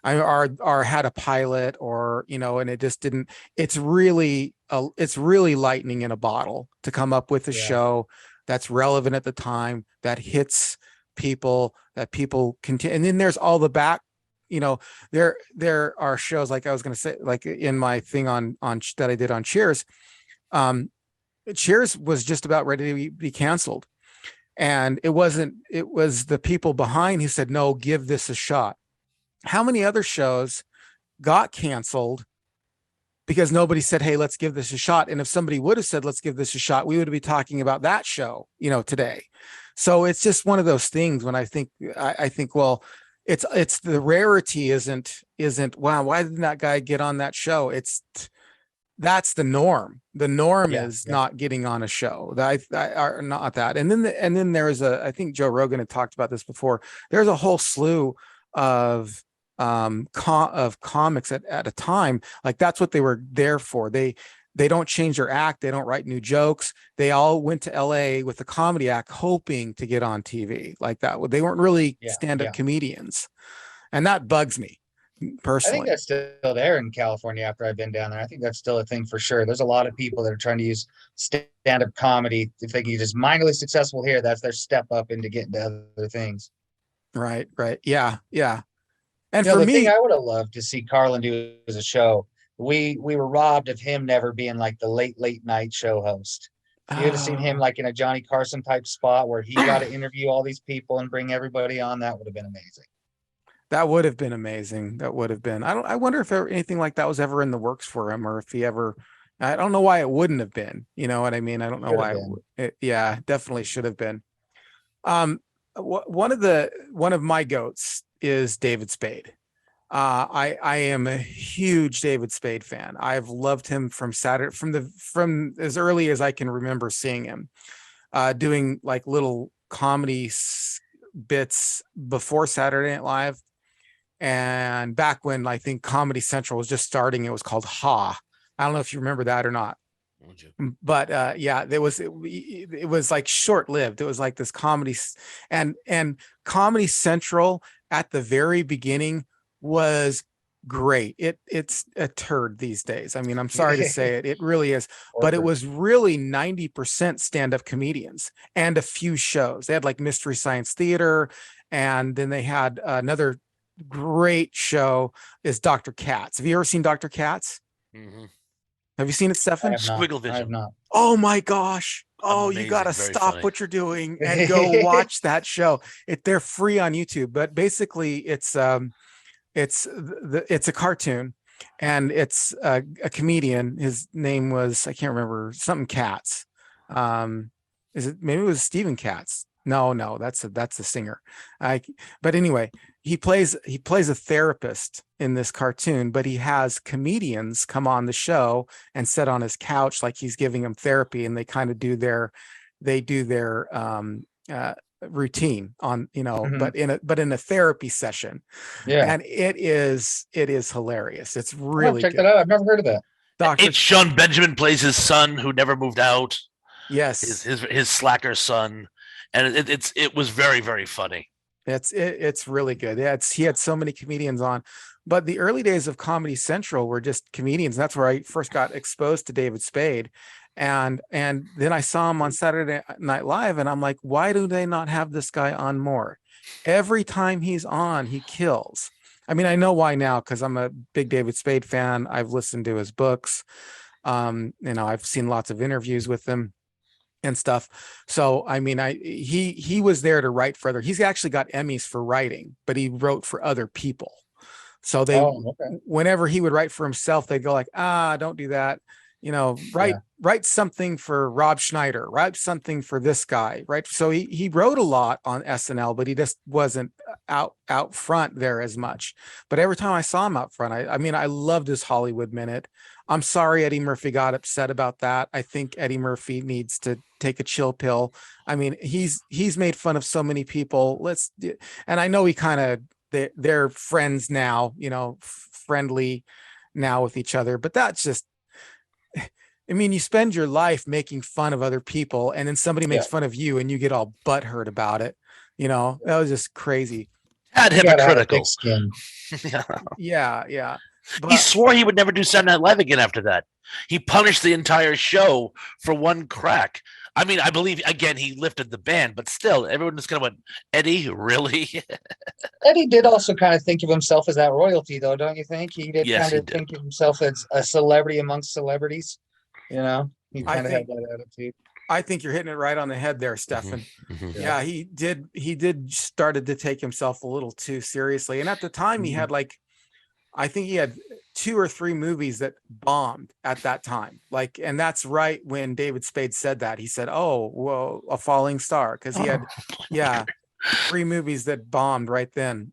Or had a pilot, or and it just didn't. It's really lightning in a bottle to come up with a show that's relevant at the time, that hits people, that people continue. And then there's all the back. There are shows, like I was going to say, like in my thing on that I did on Cheers. Cheers was just about ready to be canceled, and it wasn't. It was the people behind who said, "No, give this a shot." How many other shows got canceled because nobody said, "Hey, let's give this a shot"? And if somebody would have said, "Let's give this a shot," we would be talking about that show, today. So it's just one of those things when I think, well, it's the rarity isn't, wow, why didn't that guy get on that show? That's the norm. The norm is not getting on a show. I are not that. And then there's I think Joe Rogan had talked about this before. There's a whole slew of comics at a time, like that's what they were there for. They don't change their act, they don't write new jokes. They all went to LA with a comedy act hoping to get on TV like that. They weren't really stand-up comedians, and that bugs me personally. I think that's still there in California after I've been down there. I think that's still a thing for sure. There's a lot of people that are trying to use stand-up comedy. If they can just minorly successful here, that's their step up into getting to other things. Right. Yeah. And for me, thing I would have loved to see Carlin do as a show, we were robbed of him never being like the late night show host. You would have seen him like in a Johnny Carson type spot where he got to interview all these people and bring everybody on. That would have been amazing. That would have been amazing. That would have been. I wonder if anything like that was ever in the works for him, or if he ever. I don't know why it wouldn't have been. You know what I mean? I don't know why. Definitely should have been. One of my goats is David Spade. I am a huge David Spade fan. I've loved him from as early as I can remember seeing him, doing like little comedy bits before Saturday Night Live. And back when I think Comedy Central was just starting, it was called Ha. I don't know if you remember that or not. But it was like short-lived. It was like this comedy, and Comedy Central at the very beginning was great. It's a turd these days. I mean, I'm sorry to say it. It really is. But it was really 90% stand-up comedians and a few shows. They had like Mystery Science Theater, and then they had another great show is Dr. Katz. Have you ever seen Dr. Katz? Mm-hmm. Have you seen it, Stefan? Squiggle Vision. I have not. Oh my gosh. Oh, Amazing, you got to stop funny. what you're doing and go watch that show. They're free on YouTube, but basically it's a cartoon, and it's a comedian. His name was, I can't remember, something Katz. Maybe it was Stephen Katz. No, that's the singer. But anyway, he plays a therapist in this cartoon, but he has comedians come on the show and sit on his couch like he's giving them therapy, and they kind of do their routine on, but in a therapy session. Yeah. And it is hilarious. It's I'll really check good. that out. I've never heard of that. Dr. It's Sean Benjamin plays his son who never moved out. Yes. His slacker son, and it was very, very funny. It's really good. Yeah, he had so many comedians on, but the early days of Comedy Central were just comedians. That's where I first got exposed to David Spade, and then I saw him on Saturday Night Live, and I'm like, why do they not have this guy on more? Every time he's on, he kills. I mean, I know why now, because I'm a big David Spade fan. I've listened to his books. I've seen lots of interviews with him and stuff. So, I mean, he was there to write for he's actually got Emmys for writing, but he wrote for other people. So whenever he would write for himself, they'd go like, don't do that. Write something for Rob Schneider, write something for this guy, right? So he wrote a lot on SNL, but he just wasn't out front there as much. But every time I saw him out front, I loved his Hollywood Minute. I'm sorry Eddie Murphy got upset about that. I think Eddie Murphy needs to take a chill pill. I mean, he's made fun of so many people. And I know he kind of they're friends now, friendly now with each other, but that's just, I mean, you spend your life making fun of other people, and then somebody makes fun of you and you get all butthurt about it. That was just crazy. And hypocritical. Yeah. But he swore he would never do Saturday Night Live again after that. He punished the entire show for one crack. I mean, I believe, again, he lifted the ban, but still, everyone just kind of went, Eddie, really? Eddie did also kind of think of himself as that royalty, though, don't you think? He did think of himself as a celebrity amongst celebrities. He kind of had that attitude. I think you're hitting it right on the head there, Steffen. Mm-hmm. Yeah, he did started to take himself a little too seriously. And at the time he had I think he had 2 or 3 movies that bombed at that time. And that's right when David Spade said that. He said, "Oh, well, a falling star," because he had 3 movies that bombed right then.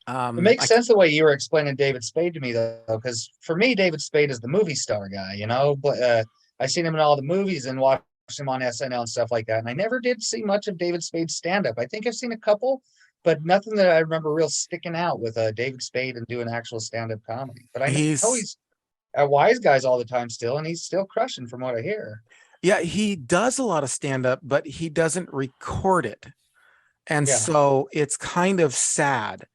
It makes sense the way you were explaining David Spade to me, though, because for me, David Spade is the movie star guy, but I seen him in all the movies and watched him on SNL and stuff like that. And I never did see much of David Spade's stand-up. I think I've seen a couple, but nothing that I remember real sticking out with David Spade and doing actual stand-up comedy. But I know he's at Wise Guys all the time still, and he's still crushing from what I hear. Yeah, he does a lot of stand-up, but he doesn't record it. And so it's kind of sad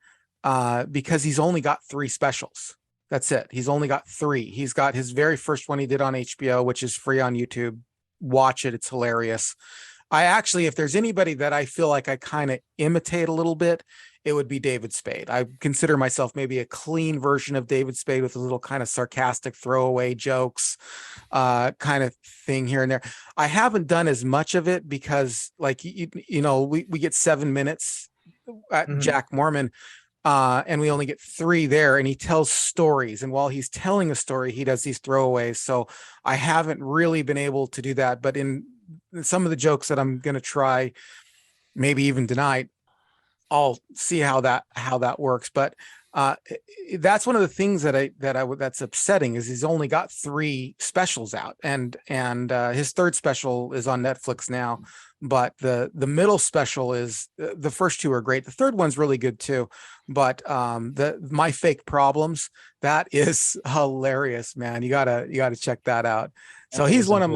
because he's only got 3 specials. That's it. He's only got 3. He's got his very first one he did on HBO, which is free on YouTube. Watch it. It's hilarious. I actually, if there's anybody that I feel like I kind of imitate a little bit, it would be David Spade. I consider myself maybe a clean version of David Spade with a little kind of sarcastic throwaway jokes kind of thing here and there. I haven't done as much of it because we get 7 minutes at Jack Mormon and we only get 3 there, and he tells stories. And while he's telling a story, he does these throwaways. So I haven't really been able to do that. But in some of the jokes that I'm going to try, maybe even tonight, I'll see how that works. But that's one of the things that's upsetting is he's only got 3 specials out, and his 3rd special is on Netflix now. But the middle special is the first 2 are great. The 3rd one's really good too. But My Fake Problems, that is hilarious, man. You gotta check that out. So he's one of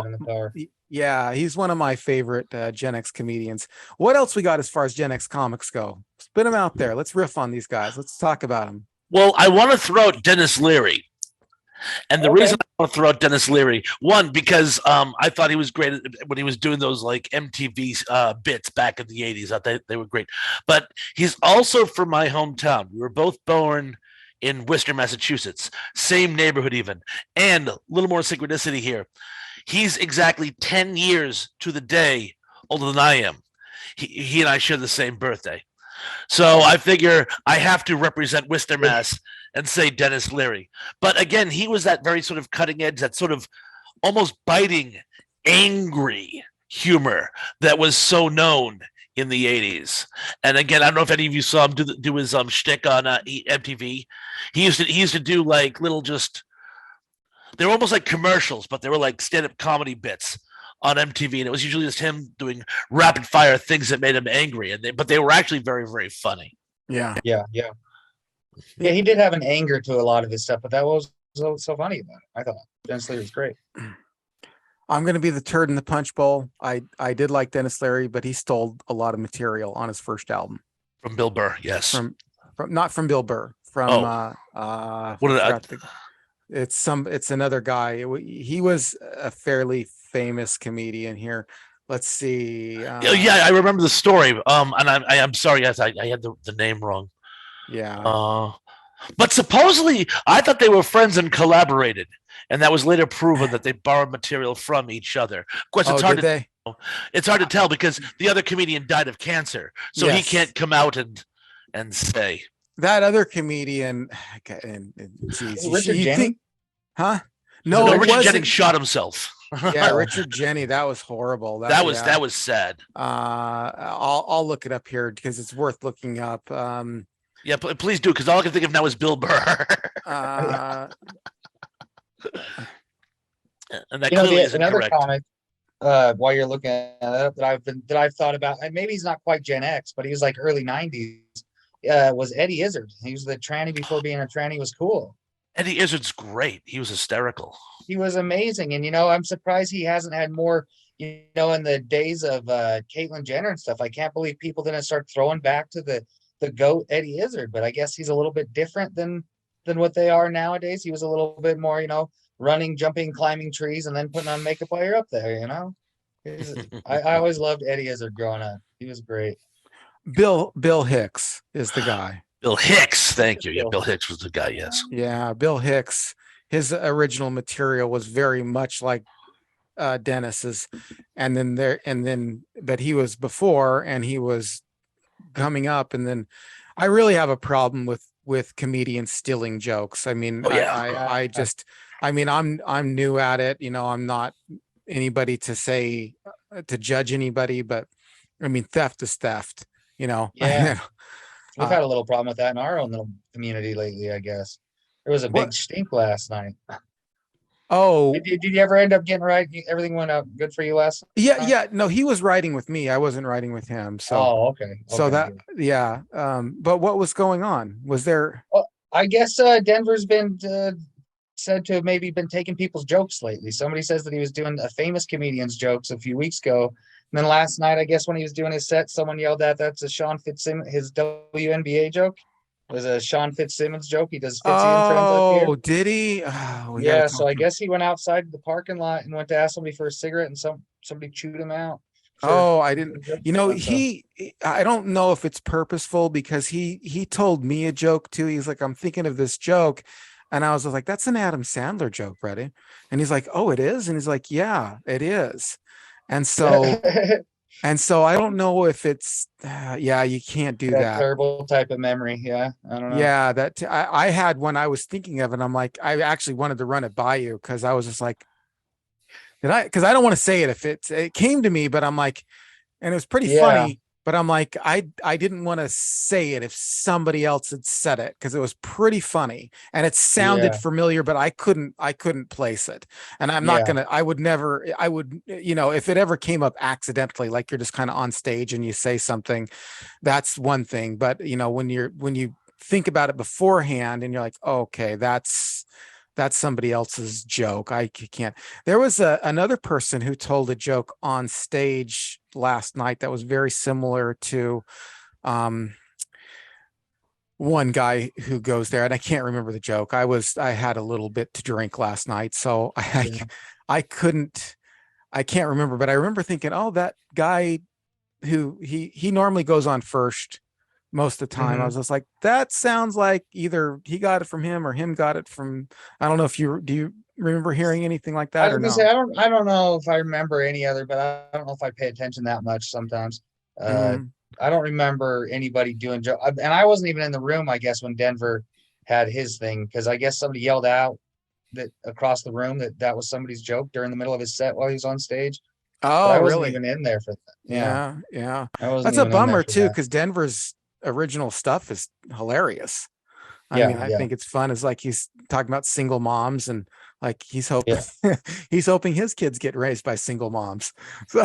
my favorite Gen X comedians. What else we got as far as Gen X comics go? Spit them out there. Let's riff on these guys. Let's talk about them. Well, I want to throw out Dennis Leary. And the reason I want to throw out Dennis Leary, one, because I thought he was great when he was doing those MTV bits back in the 80s. I thought they were great. But he's also from my hometown. We were both born in Worcester, Massachusetts, same neighborhood even. And a little more synchronicity here. He's exactly 10 years to the day older than I am. He and I share the same birthday. So I figure I have to represent Worcester, Mass, and say Dennis Leary. But again, he was that very sort of cutting edge, that sort of almost biting, angry humor that was so known in the 80s. And again, I don't know if any of you saw him do his shtick on MTV. He used to do like little just they were almost like commercials, but they were like stand-up comedy bits on MTV, and it was usually just him doing rapid fire things that made him angry, but they were actually very, very funny. Yeah. Yeah. He did have an anger to a lot of his stuff, but that was so funny about it. I thought Dennis Leary was great. I'm going to be the turd in the punch bowl. I did like Dennis Leary, but he stole a lot of material on his first album From Bill Burr, yes. From not from Bill Burr. From it's another guy. He was a fairly famous comedian here. Let's see. Yeah, I remember the story. And I'm sorry, I had the name wrong. Yeah. But supposedly, I thought they were friends and collaborated, and that was later proven that they borrowed material from each other. Of course, it's hard to tell because the other comedian died of cancer, so he can't come out and say. That other comedian, and Richard Jennings? Huh? No, Richard Jennings shot himself. Yeah, Richard Jenny, that was horrible. That was sad. I'll look it up here because it's worth looking up. Yeah, please do, because all I can think of now is Bill Burr. And that clearly isn't another correct. comic. While you're looking at it, that I've thought about, and maybe he's not quite Gen X, but he was like early '90s. Was Eddie Izzard? He was the tranny before being a tranny was cool. Eddie Izzard's great. He was hysterical. He was amazing, and I'm surprised he hasn't had more. In the days of Caitlyn Jenner and stuff, I can't believe people didn't start throwing back to the GOAT Eddie Izzard. But I guess he's a little bit different than what they are nowadays. He was a little bit more, running, jumping, climbing trees, and then putting on makeup while you're up there. I always loved Eddie Izzard growing up. He was great. Bill Hicks is the guy. Bill Hicks, thank you. Yeah, Bill Hicks was the guy. Yes. Yeah, Bill Hicks. His original material was very much like Dennis's, but he was before and he was coming up, and then I really have a problem with comedians stealing jokes. I mean, I'm new at it. I'm not anybody to say to judge anybody, but I mean, theft is theft. Yeah. We've had a little problem with that in our own little community lately, I guess. There was a big stink last night. Oh, did you ever end up getting right? Everything went out good for you last night? Yeah. No, he was riding with me. I wasn't riding with him. So, okay. So that, yeah. But what was going on? Was there? Well, I guess Denver's been said to have maybe been taking people's jokes lately. Somebody says that he was doing a famous comedian's jokes a few weeks ago. And then last night, I guess when he was doing his set, someone yelled that's a Sean Fitzsimmons, his WNBA joke. It was a Sean Fitzsimmons joke. He does Fitzy and Friends up here. Oh, did he? Oh, yeah, so I guess he went outside the parking lot and went to ask somebody for a cigarette, and somebody chewed him out. I didn't. I don't know if it's purposeful because he told me a joke too. He's like, I'm thinking of this joke. And I was like, that's an Adam Sandler joke, Brady. And he's like, oh, it is? And he's like, yeah, it is. And so I don't know if it's, you can't do that. Terrible type of memory. Yeah. I don't know. Yeah. I had when I was thinking of it, I'm like, I actually wanted to run it by you because I was just like, because I don't want to say it if it came to me, but I'm like, and it was pretty funny, but I'm like, I didn't want to say it if somebody else had said it because it was pretty funny and it sounded familiar, but I couldn't place it. And I'm not I would, if it ever came up accidentally, like you're just kind of on stage and you say something, that's one thing. But when you think about it beforehand and you're like, oh, okay, that's somebody else's joke. I can't. There was another person who told a joke on stage last night that was very similar to one guy who goes there, and I can't remember the joke. I had a little bit to drink last night, so I can't remember, but I remember thinking, oh, that guy who he normally goes on first most of the time. I was just like, that sounds like either he got it from him or him got it from, I don't know if do you remember hearing anything like that or no? I don't know if I remember any other, but I don't know if I pay attention that much sometimes. I don't remember anybody doing joke, and I wasn't even in the room, I guess, when Denver had his thing, because I guess somebody yelled out that across the room that was somebody's joke during the middle of his set while he was on stage. But I Oh, wasn't really? even in there for that. Yeah, Yeah. I wasn't That's a even in there bummer for too, that. because Denver's original stuff is hilarious. I mean, Yeah, I yeah, think it's fun. It's like he's talking about single moms and like he's hoping yeah, he's hoping his kids get raised by single moms. So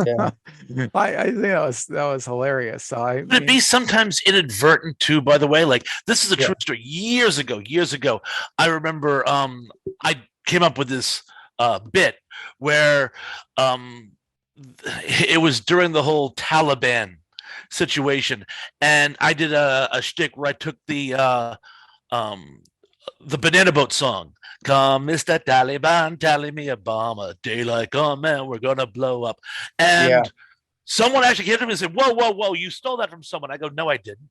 yeah, I think that was hilarious. So Could it be sometimes inadvertent too, by the way? Like this is a yeah. true story. Years ago, I remember I came up with this bit where um it was during the whole Taliban situation, and I did a shtick where I took um the Banana Boat song. Come, Mr. Taliban, tally me a bomb. A day like, oh man, we're gonna blow up. Yeah, And someone actually came to me and said, whoa, whoa, whoa, you stole that from someone. I go, no, I didn't.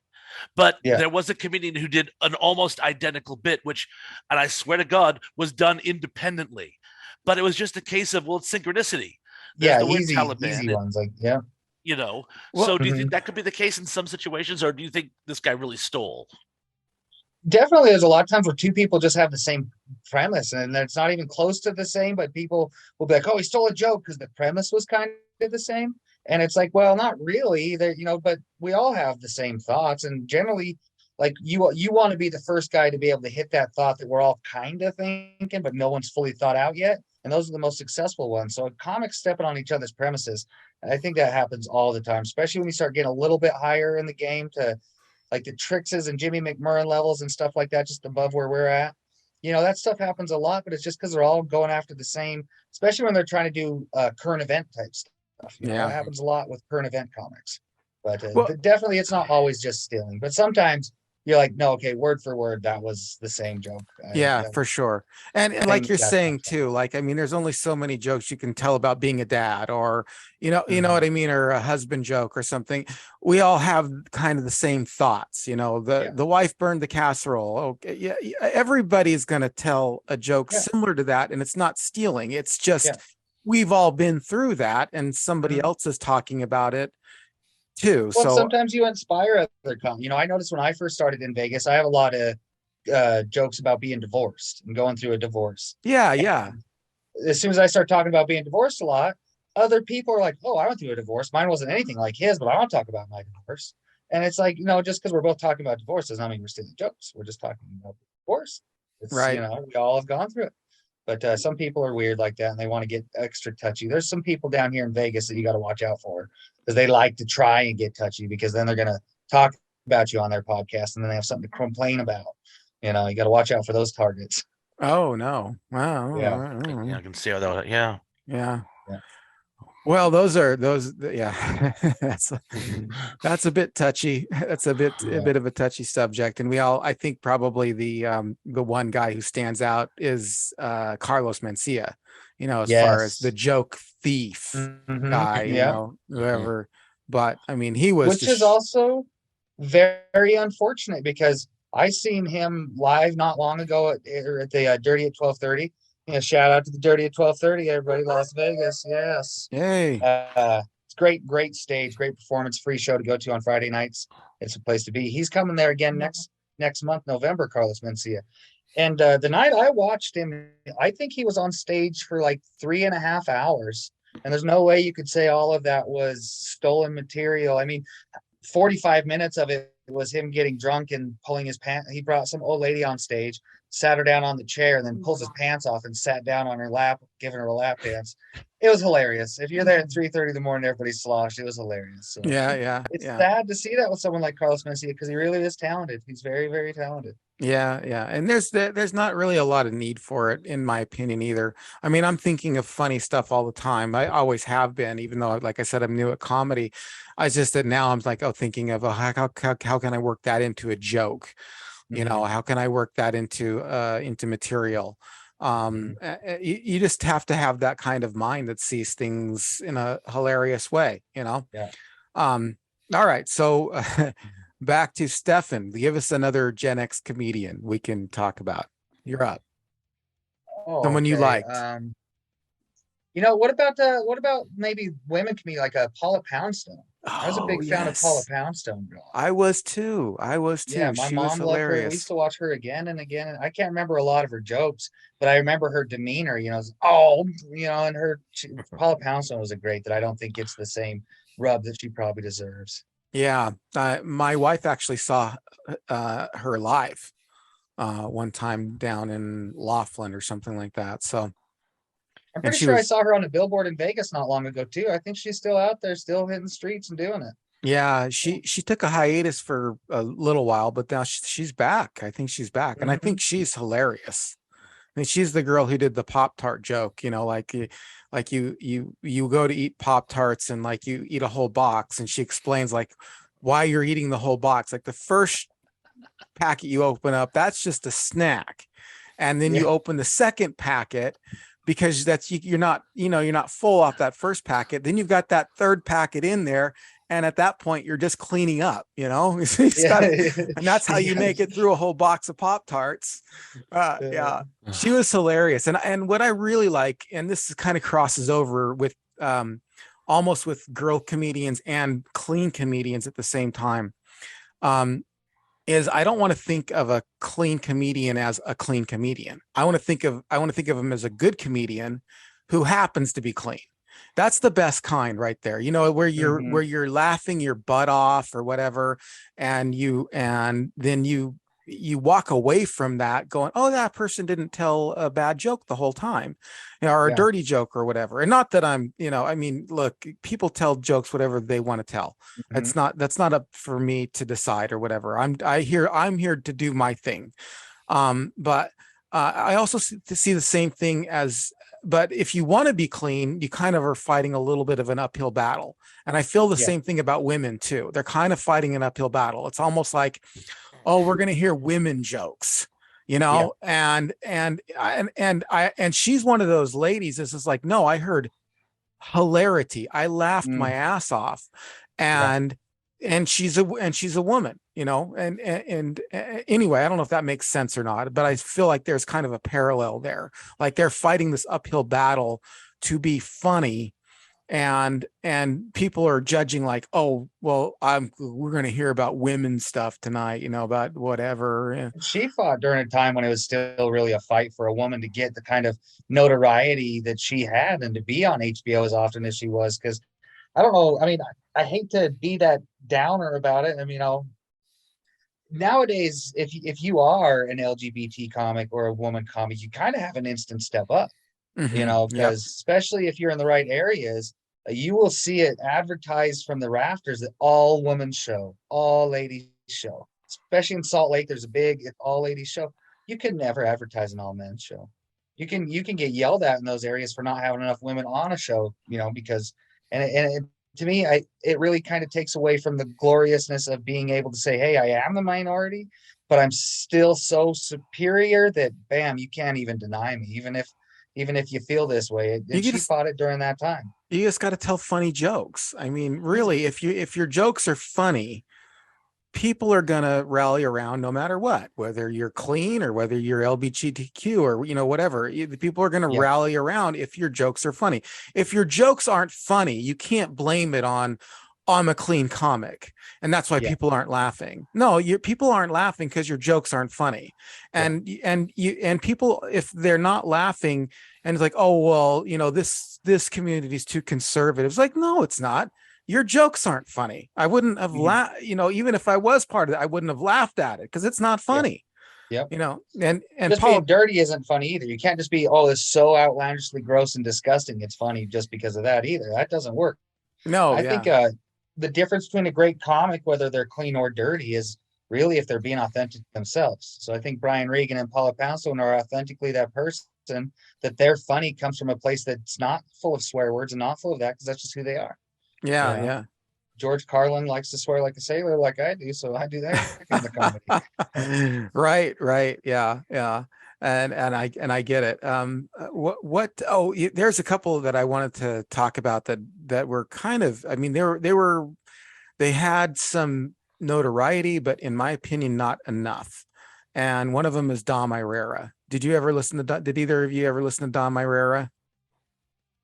But yeah, there was a comedian who did an almost identical bit, which, and I swear to God, was done independently. But it was just a case of, well, it's synchronicity. There's yeah. the word Easy Taliban, and, ones. Like, yeah. you know, well, so do you think Mhm. that could be the case in some situations, or do you think this guy really stole? Definitely, there's a lot of times where two people just have the same premise, and it's not even close to the same, but people will be like, "Oh, he stole a joke," because the premise was kind of the same. And it's like, well, not really. There, but we all have the same thoughts, and generally, like you want to be the first guy to be able to hit that thought that we're all kind of thinking, but no one's fully thought out yet. And those are the most successful ones. So comics stepping on each other's premises, I think that happens all the time, especially when you start getting a little bit higher in the game to like the Trixes and Jimmy McMurrin levels and stuff like that, just above where we're at. That stuff happens a lot, but it's just because they're all going after the same, especially when they're trying to do current event type stuff. That yeah. happens a lot with current event comics. But Well, definitely, it's not always just stealing. But sometimes you're like, no, okay, word for word, that was the same joke. yeah, for sure. And like Same you're exact saying punchline. too, like I mean, there's only so many jokes you can tell about being a dad or you know what Mhm. I mean, or a husband joke or something. We all have kind of the same thoughts, the Yeah, the wife burned the casserole. Okay, yeah, everybody's gonna tell a joke yeah, similar to that, and it's not stealing. It's just yeah. we've all been through that, and somebody Mhm. else is talking about it too. Well, and So sometimes you inspire other I noticed when I first started in Vegas, I have a lot of jokes about being divorced and going through a divorce. yeah, yeah, As soon as I start talking about being divorced a lot, other people are like, "Oh, I went through a divorce. Mine wasn't anything like his, but I want to talk about my divorce." And it's like, just because we're both talking about divorce does not mean we're stealing jokes. We're just talking about divorce. It's right. we all have gone through it. But some people are weird like that, and they want to get extra touchy. There's some people down here in Vegas that you got to watch out for because they like to try and get touchy because then they're gonna talk about you on their podcast, and then they have something to complain about. You got to watch out for those targets. Oh no. Yeah, Yeah, I can see how that. Yeah. Yeah. yeah. Well, yeah. That's a bit touchy. That's a bit of a touchy subject. And I think probably the one guy who stands out is Carlos Mencia, as far as the Yes. joke thief guy, Yeah. whoever. But I mean, he was Which is just also very unfortunate because I seen him live not long ago at the Dirty at 12:30. Shout out to the Dirty at 12:30, everybody, Las Vegas. Yes. hey, It's great stage, great performance, free show to go to on Friday nights. It's a place to be. He's coming there again next month, November, Carlos Mencia. And the night I watched him, I think he was on stage for like 3.5 hours. And there's no way you could say all of that was stolen material. I mean, 45 minutes of it was him getting drunk and pulling his pants. He brought some old lady on stage, sat her down on the chair, and then pulls his pants off and sat down on her lap, giving her a lap dance. It was hilarious. If you're there at 3:30 in the morning, everybody's sloshed. It was hilarious. So yeah, yeah, it's yeah. sad to see that with someone like Carlos Mencia because he really is talented. He's very, very talented. Yeah, yeah. And there's not really a lot of need for it, in my opinion, either. I mean, I'm thinking of funny stuff all the time. I always have been, even though, like I said, I'm new at comedy. I just that now I'm like, thinking of how can I work that into a joke? Mhm. How can I work that into material? Mhm. You just have to have that kind of mind that sees things in a hilarious way. Yeah. Um, all right, so back to Stefan. Give us another Gen X comedian we can talk about. You're up. Oh, Someone you okay. liked. What about maybe women can be like a Paula Poundstone? I was a Oh big fan of Paula yes, Poundstone growing up. I was too. I was Yeah, too. my She was mom loved her. We used hilarious. to watch her again and again. And I can't remember a lot of her jokes, but I remember her demeanor, oh, and Paula Poundstone was a great that I don't think gets the same rub that she probably deserves. Yeah, my wife actually saw her live one time down in Laughlin or something like that. So, I'm and pretty she sure I was, saw her on a billboard in Vegas not long ago too. I think she's still out there, still hitting the streets and doing it. yeah, she took a hiatus for a little while, but now she's back. I think she's back, and I think Mhm. she's hilarious. I mean, she's the girl who did the Pop-Tart joke, like you go to eat Pop-Tarts and like you eat a whole box, and she explains like why you're eating the whole box. Like the first packet you open up, that's just a snack. And then Yeah, you open the second packet because you're not, you're not full off that first packet. Then you've got that third packet in there. And at that point, you're just cleaning up, It's yeah, got, and that's how you yeah. make it through a whole box of Pop Tarts. Yeah, she was hilarious. And what I really like, and this kind of crosses over with almost with girl comedians and clean comedians at the same time. Um, is I don't want to think of a clean comedian as a clean comedian. I want to think of him as a good comedian who happens to be clean. That's the best kind right there. Where Mhm. you're laughing your butt off or whatever, and then you walk away from that going, oh, that person didn't tell a bad joke the whole time, or a Yeah. dirty joke or whatever. And not that I mean, look, people tell jokes whatever they want to tell. Mhm. That's not up for me to decide or whatever. I'm here to do my thing. But I also see the same thing as, but if you want to be clean, you kind of are fighting a little bit of an uphill battle. And I feel the Yeah. same thing about women too. They're kind of fighting an uphill battle. It's almost like, oh, we're going to hear women jokes, Yeah. and she's one of those ladies. This is like, no, I heard hilarity. I laughed my Mm. ass off, Yeah. and she's a woman, anyway, I don't know if that makes sense or not, but I feel like there's kind of a parallel there. Like they're fighting this uphill battle to be funny, and people are judging like, oh, well, we're going to hear about women's stuff tonight, about whatever. Yeah. She fought during a time when it was still really a fight for a woman to get the kind of notoriety that she had and to be on HBO as often as she was. Because I don't know. I mean, I hate to be that downer about it. I mean, nowadays, if you are an LGBT comic or a woman comic, you kind of have an instant step up, Yep. because especially if you're in the right areas, you will see it advertised from the rafters that all women show, all ladies show. Especially in Salt Lake, there's a big all ladies show. You could never advertise an all men show. You can get yelled at in those areas for not having enough women on a show, because to me, it really kind of takes away from the gloriousness of being able to say, hey, I am the minority, but I'm still so superior that bam, you can't even deny me, even if you feel this way. You And she just fought it during that time. you just got to tell funny jokes. I mean, really, if your jokes are funny, people are going to rally around no matter what, whether you're clean or whether you're LGBTQ or whatever. The people are going to Yeah, rally around if your jokes are funny. If your jokes aren't funny, you can't blame it on I'm a clean comic and that's why yeah, people aren't laughing. No, people aren't laughing because your jokes aren't funny. yeah. And people, if they're not laughing and it's like, oh, well, this community is too conservative. It's like, no, it's not. Your jokes aren't funny. I wouldn't have Mhm. laughed, even if I was part of it, I wouldn't have laughed at it because it's not Yeah, funny, yeah. and Just being Paul, dirty isn't funny either. You can't just be, oh, it's so outlandishly gross and disgusting, it's funny just because of that either. That doesn't work. no, I think yeah, the difference between a great comic, whether they're clean or dirty, is really if they're being authentic themselves. So I think Brian Regan and Paula Poundstone are authentically that person, that their funny comes from a place that's not full of swear words and not full of that, because that's just who they are. You yeah, know, yeah. George Carlin likes to swear like a sailor, like I do, so I do that kind of comedy. Right, yeah, yeah. And I get it. There's a couple that I wanted to talk about that were kind of, I mean, they had some notoriety, but in my opinion, not enough. And one of them is Dom Irera. Did either of you ever listen to Dom Irera?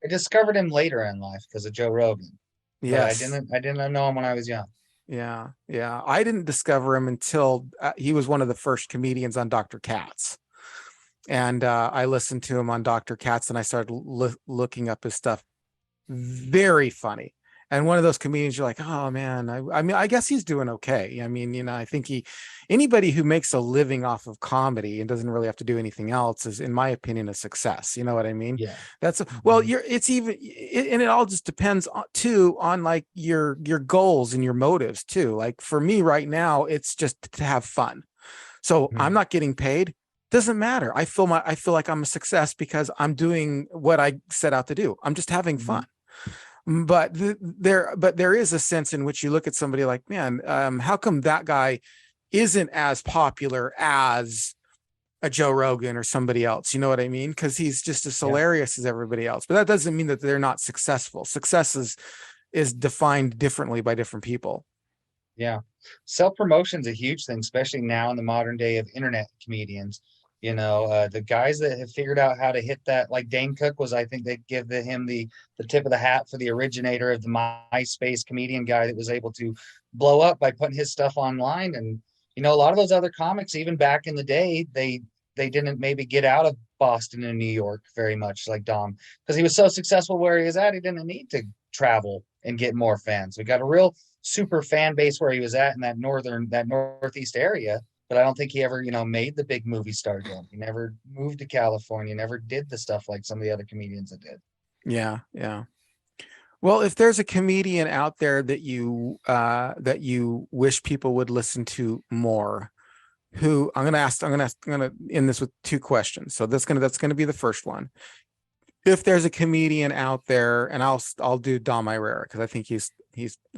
I discovered him later in life because of Joe Rogan. but Yes. I didn't know him when I was young. Yeah. Yeah. I didn't discover him until he was one of the first comedians on Dr. Katz. And I listened to him on Dr. Katz and I started looking up his stuff. Very funny. And one of those comedians you're like, oh man, I mean, I guess he's doing okay. I mean, you know, I think anybody who makes a living off of comedy and doesn't really have to do anything else is, in my opinion, a success. You know what I mean? Yeah. That's well, it's even, and it all just depends too on like your goals and your motives too. Like for me right now, it's just to have fun. So I'm not getting paid. Doesn't matter. I feel like I'm a success because I'm doing what I set out to do. I'm just having fun. But there is a sense in which you look at somebody like, man, how come that guy isn't as popular as a Joe Rogan or somebody else? You know what I mean? Because he's just as hilarious as everybody else. But that doesn't mean that they're not successful. Success is defined differently by different people. Yeah. Self-promotion is a huge thing, especially now in the modern day of internet comedians. You know, the guys that have figured out how to hit that, like Dane Cook was, I think they give him the tip of the hat for the originator of the MySpace comedian guy that was able to blow up by putting his stuff online. And, you know, a lot of those other comics, even back in the day, they didn't maybe get out of Boston and New York very much like Dom, because he was so successful where he was at, he didn't need to travel and get more fans. We got a real super fan base where he was at in that northeast area, but I don't think he ever, you know, made the big movie star jump. He never moved to California, never did the stuff like some of the other comedians that did. Yeah, yeah. Well, if there's a comedian out there that you wish people would listen to more, who I'm gonna end this with two questions. So that's gonna be the first one. If there's a comedian out there, and I'll do Dom Irera because I think he's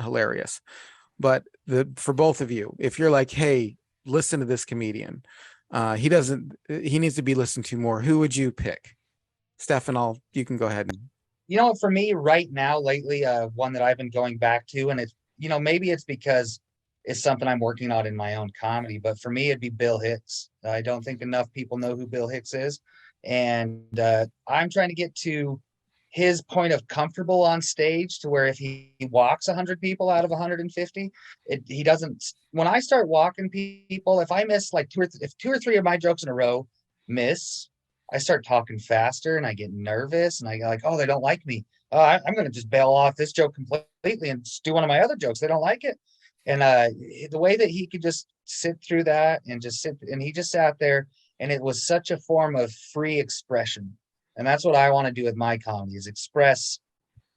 hilarious. But for both of you, if you're like, hey, listen to this comedian, he needs to be listened to more, who would you pick? Stefan, you can go ahead. You know, for me right now, lately, one that I've been going back to, and it's, you know, maybe it's because it's something I'm working on in my own comedy, but for me, it'd be Bill Hicks. I don't think enough people know who Bill Hicks is. And I'm trying to get to his point of comfortable on stage to where if he walks 100 people out of 150, he doesn't. When I start walking people, if I miss like if two or three of my jokes in a row miss, I start talking faster and I get nervous and I go like, oh, they don't like me. I'm going to just bail off this joke completely and just do one of my other jokes. They don't like it. And the way that he could just sit through that and he just sat there, and it was such a form of free expression. And that's what I want to do with my comedy, is express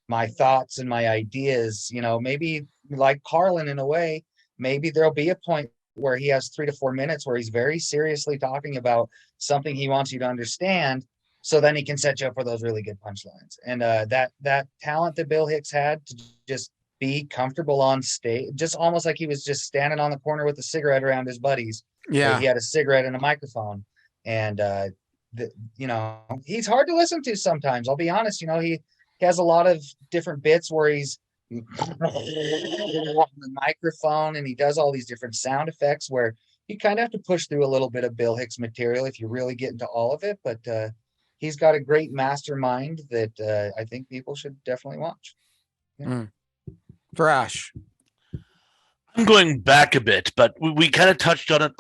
my thoughts and my ideas. You know, maybe like Carlin in a way, maybe there'll be a point where he has 3 to 4 minutes where he's very seriously talking about something he wants you to understand. So then he can set you up for those really good punchlines. And that talent that Bill Hicks had to just be comfortable on stage, just almost like he was just standing on the corner with a cigarette around his buddies. Yeah. He had a cigarette and a microphone. And, you know, he's hard to listen to sometimes. I'll be honest. You know, he has a lot of different bits where he's the microphone and he does all these different sound effects where you kind of have to push through a little bit of Bill Hicks material if you really get into all of it. But he's got a great mastermind that I think people should definitely watch. Yeah. Thrash. I'm going back a bit, but we kind of touched on it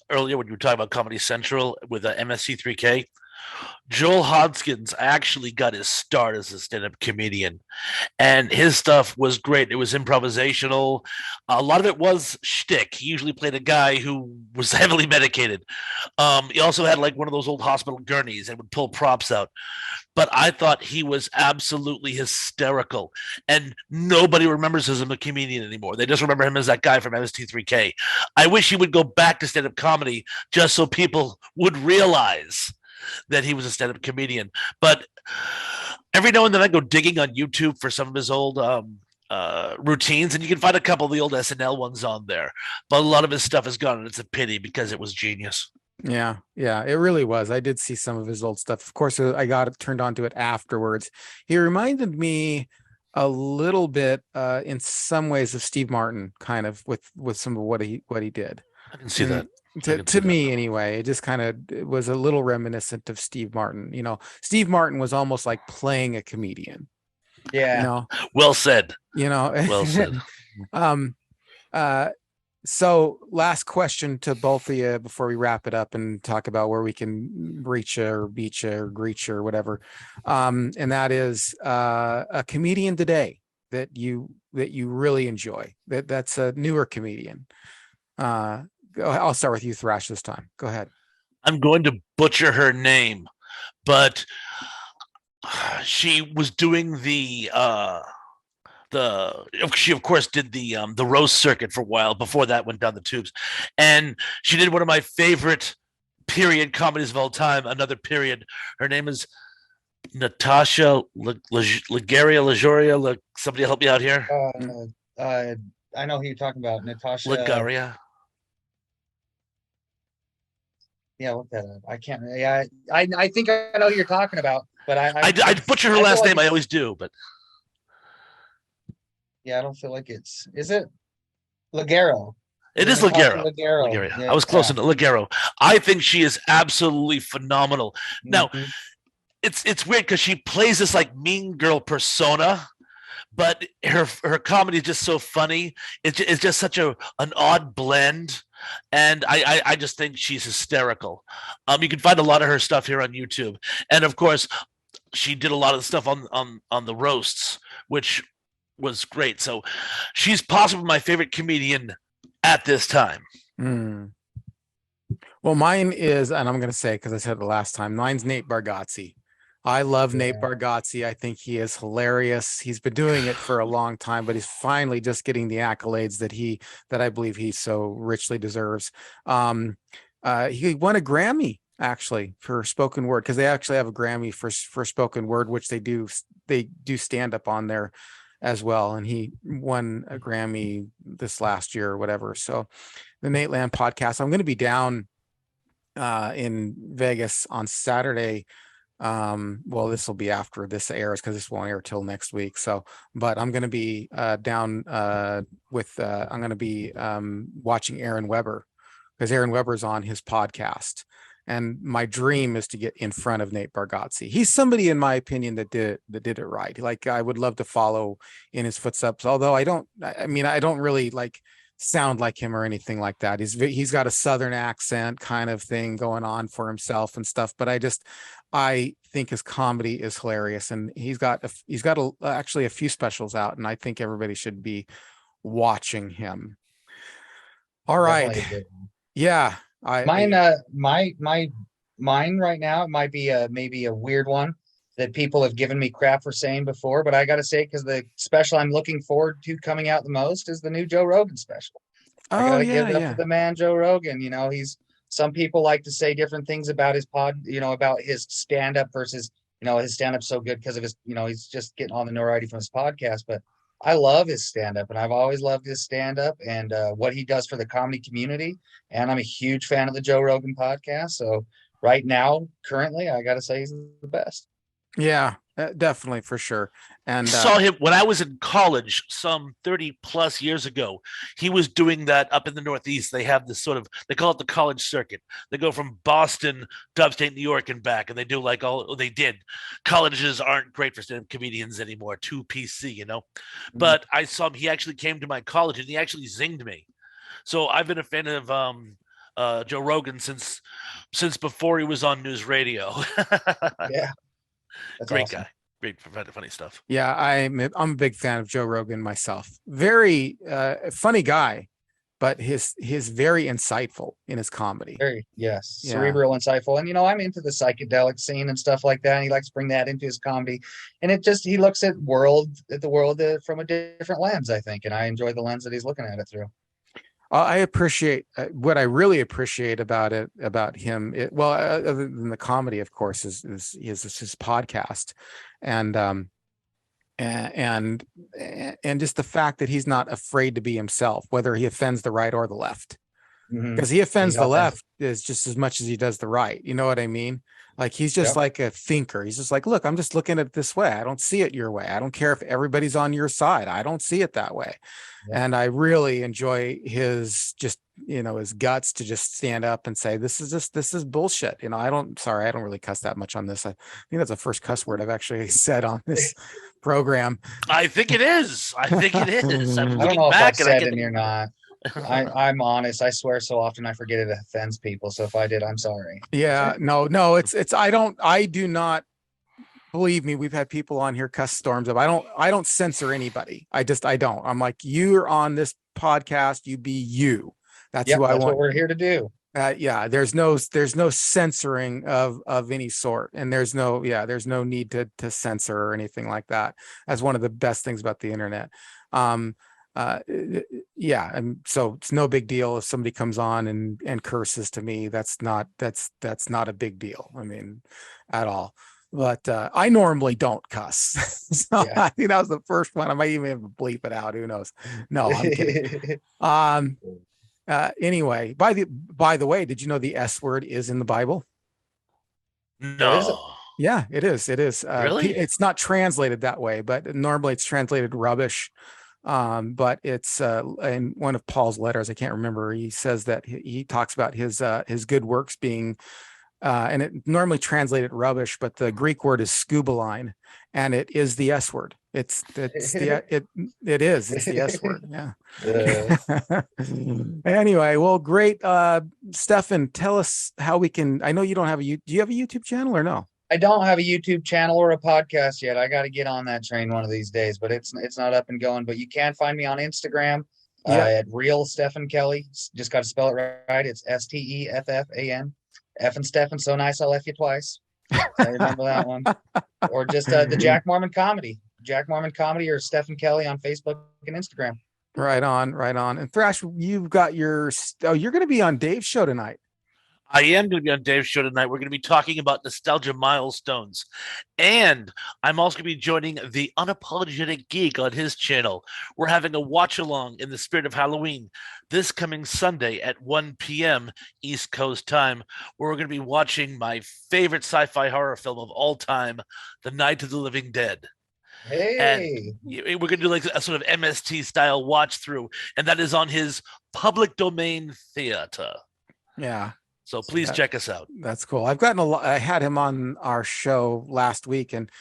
earlier when you were talking about Comedy Central with MSC3K. Joel Hodgkins actually got his start as a stand-up comedian, and his stuff was great. It was improvisational. A lot of it was shtick. He usually played a guy who was heavily medicated. He also had like one of those old hospital gurneys and would pull props out. But I thought he was absolutely hysterical, and nobody remembers him as a comedian anymore. They just remember him as that guy from MST3K. I wish he would go back to stand-up comedy just so people would realize that he was a stand-up comedian. But every now and then I go digging on YouTube for some of his old routines, and you can find a couple of the old SNL ones on there. But a lot of his stuff is gone, and it's a pity because it was genius. Yeah, it really was. I did see some of his old stuff. Of course, I got turned on to it afterwards. He reminded me a little bit in some ways of Steve Martin, kind of with some of what he did. I can see that. To me anyway, it just kind of was a little reminiscent of Steve Martin. You know, Steve Martin was almost like playing a comedian. Yeah. Well said. Well said. um, so last question to both of you before we wrap it up and talk about where we can reach you or beat you or greet you or whatever. And that is a comedian today that you really enjoy. That's a newer comedian. I'll start with you, Thrash, this time. Go ahead. I'm going to butcher her name, but she was doing she of course did the roast circuit for a while before that went down the tubes, and she did one of my favorite period comedies of all time. Another period. Her name is Natasha Legaria. Somebody help me out here. I know who you're talking about, Natasha. Legaria. Yeah, look that up. I can't. Yeah, I think I know who you're talking about, but I butcher her last name. I always do, but yeah, I don't feel like it's. Is it Ligero? It is Ligero. Yeah, I was close enough. Ligero. I think she is absolutely phenomenal. Now, it's weird because she plays this like mean girl persona, but her comedy is just so funny. It's just such an odd blend, and I just think she's hysterical. You can find a lot of her stuff here on YouTube, and of course, she did a lot of the stuff on the roasts, which was great. So she's possibly my favorite comedian at this time. Well, mine is, and I'm going to say, because I said it the last time, mine's Nate Bargatze. I love Nate Bargatze. I think he is hilarious. He's been doing it for a long time, but he's finally just getting the accolades that I believe he so richly deserves. He won a Grammy actually for spoken word, because they actually have a Grammy for spoken word, which they do stand up on there as well. And he won a Grammy this last year or whatever. So the Nate Land podcast, I'm going to be down in Vegas on Saturday. Well, this will be after this airs because this won't air till next week. So, but I'm going to be down I'm going to be watching Aaron Weber, because Aaron Weber's on his podcast. And my dream is to get in front of Nate Bargatze. He's somebody, in my opinion, that did it right. Like, I would love to follow in his footsteps, although I don't really like sound like him or anything like that. He's got a Southern accent kind of thing going on for himself and stuff. But I think his comedy is hilarious, and he's got actually a few specials out, and I think everybody should be watching him. All right. Yeah. Mine right now, it might be maybe a weird one that people have given me crap for saying before, but I got to say, because the special I'm looking forward to coming out the most is the new Joe Rogan special. I gotta give it up to the man, Joe Rogan. Some people like to say different things about his about his stand-up versus, his stand-up so good because of his, he's just getting all the notoriety from his podcast. But I love his stand-up, and I've always loved his stand-up and what he does for the comedy community. And I'm a huge fan of the Joe Rogan podcast. So right now, currently, I got to say he's the best. Yeah, definitely, for sure. And saw him when I was in college some 30 plus years ago. He was doing that up in the Northeast. They have this they call it the college circuit. They go from Boston to upstate New York and back, and they do colleges aren't great for stand-up comedians anymore, too PC, But I saw him. He actually came to my college, and he actually zinged me. So I've been a fan of Joe Rogan since before he was on news radio. Yeah. That's great awesome guy. Great, funny stuff. Yeah, I'm a big fan of Joe Rogan myself. Very funny guy, but he's very insightful in his comedy. Very, yes, cerebral, insightful. And I'm into the psychedelic scene and stuff like that. And he likes to bring that into his comedy. And he looks at the world from a different lens, I think. And I enjoy the lens that he's looking at it through. I appreciate what I really appreciate about him. Other than the comedy, of course, is his podcast, and just the fact that he's not afraid to be himself, whether he offends the right or the left, because he offends the left is just as much as he does the right. You know what I mean? Like, he's just like a thinker. He's just like, look, I'm just looking at it this way. I don't see it your way. I don't care if everybody's on your side. I don't see it that way. Yeah. And I really enjoy his his guts to just stand up and say, this is bullshit. I don't really cuss that much on this. I think that's the first cuss word I've actually said on this program. I think it is. I think it is. I'm I don't looking know if I back and I said can. it or not. I'm honest. I swear so often I forget it offends people. So if I did, I'm sorry. Yeah, no, it's I do not, believe me, we've had people on here cuss storms up. I don't censor anybody. I don't. I'm like, you're on this podcast, you be you. That's who I That's want. what we're here to do. Yeah, there's no censoring of any sort, and there's no need to censor or anything like that. That's one of the best things about the internet. Yeah, and so it's no big deal if somebody comes on and curses to me. That's not a big deal, I mean, at all. But I normally don't cuss. So Yeah. I think that was the first one. I might even have to bleep it out, who knows. No, I'm kidding. Anyway, by the way, did you know the S word is in the Bible? No. Yeah, it is. Really? It's not translated that way, but normally it's translated rubbish. But it's in one of Paul's letters, I can't remember, he says that he talks about his good works being and it normally translated rubbish, but the Greek word is scubaline, and it is the S word. It's the S word. Yeah. Anyway, well, great. Steffen, tell us how we can. I know you don't have do you have a YouTube channel or no? I don't have a YouTube channel or a podcast yet. I got to get on that train one of these days, but it's not up and going. But you can find me on Instagram at Real Steffen Kelly. Just got to spell it right. It's Steffan. F and Steffen, so nice I'll F you twice. I remember that one. Or just the Jack Mormon Comedy or Steffen Kelly on Facebook and Instagram. Right on. And Thrash, you've got you're going to be on Dave's show tonight. I am going to be on Dave's show tonight. We're going to be talking about nostalgia milestones. And I'm also going to be joining the Unapologetic Geek on his channel. We're having a watch along in the spirit of Halloween this coming Sunday at 1 p.m. East Coast time, where we're going to be watching my favorite sci-fi horror film of all time, The Night of the Living Dead. Hey. And we're going to do like a sort of MST style watch through, and that is on his public domain theater. Yeah. So please check us out. That's cool. I've gotten I had him on our show last week, and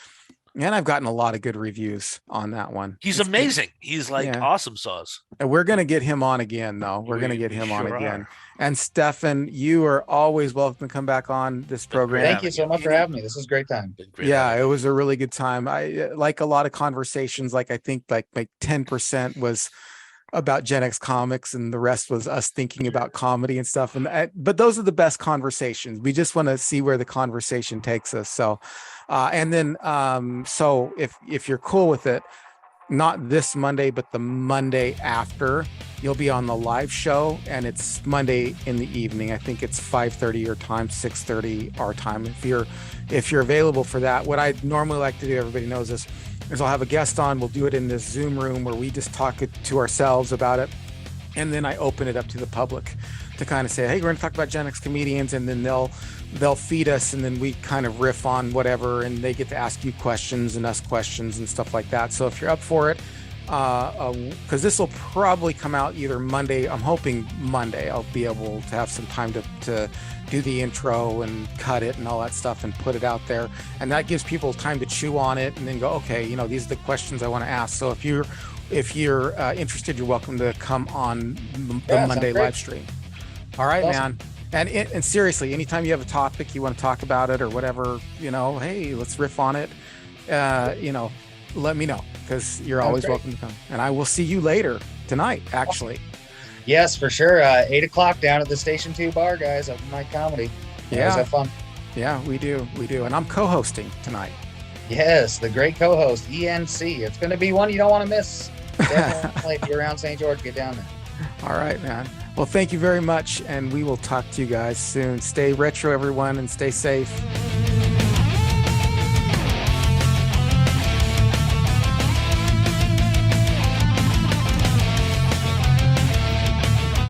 I've gotten a lot of good reviews on that one. He's amazing. He's like awesome sauce. And we're going to get him on again, though. We're going to get him on again. And Steffen, you are always welcome to come back on this program. Thank you so much for having me. This was a great time. Yeah, it was a really good time. I like a lot of conversations. Like I think like 10% was about Gen X comics, and the rest was us thinking about comedy and stuff. But those are the best conversations. We just want to see where the conversation takes us. So, so if you're cool with it, not this Monday, but the Monday after, you'll be on the live show, and it's Monday in the evening. I think it's 5:30 your time, 6:30 our time. If you're available for that, what I normally like to do, everybody knows this, is I'll have a guest on. We'll do it in this Zoom room where we just talk to ourselves about it. And then I open it up to the public to kind of say, hey, we're going to talk about Gen X comedians. And then they'll feed us, and then we kind of riff on whatever. And they get to ask you questions and us questions and stuff like that. So if you're up for it, because this will probably come out either Monday. I'm hoping Monday I'll be able to have some time to do the intro and cut it and all that stuff and put it out there, and that gives people time to chew on it and then go, okay, these are the questions I want to ask. So if you're interested, you're welcome to come on the Monday live stream. All right, awesome, man. And seriously, anytime you have a topic you want to talk about it or whatever, hey, let's riff on it. Let me know, because you're always welcome to come. And I will see you later tonight, actually. Yes, for sure. 8 o'clock down at the Station 2 bar, guys, of my comedy. Yeah. Have fun. Yeah, we do. And I'm co-hosting tonight. Yes, the great co-host, ENC. It's going to be one you don't want to miss. Definitely, if you're around St. George, get down there. All right, man. Well, thank you very much, and we will talk to you guys soon. Stay retro, everyone, and stay safe.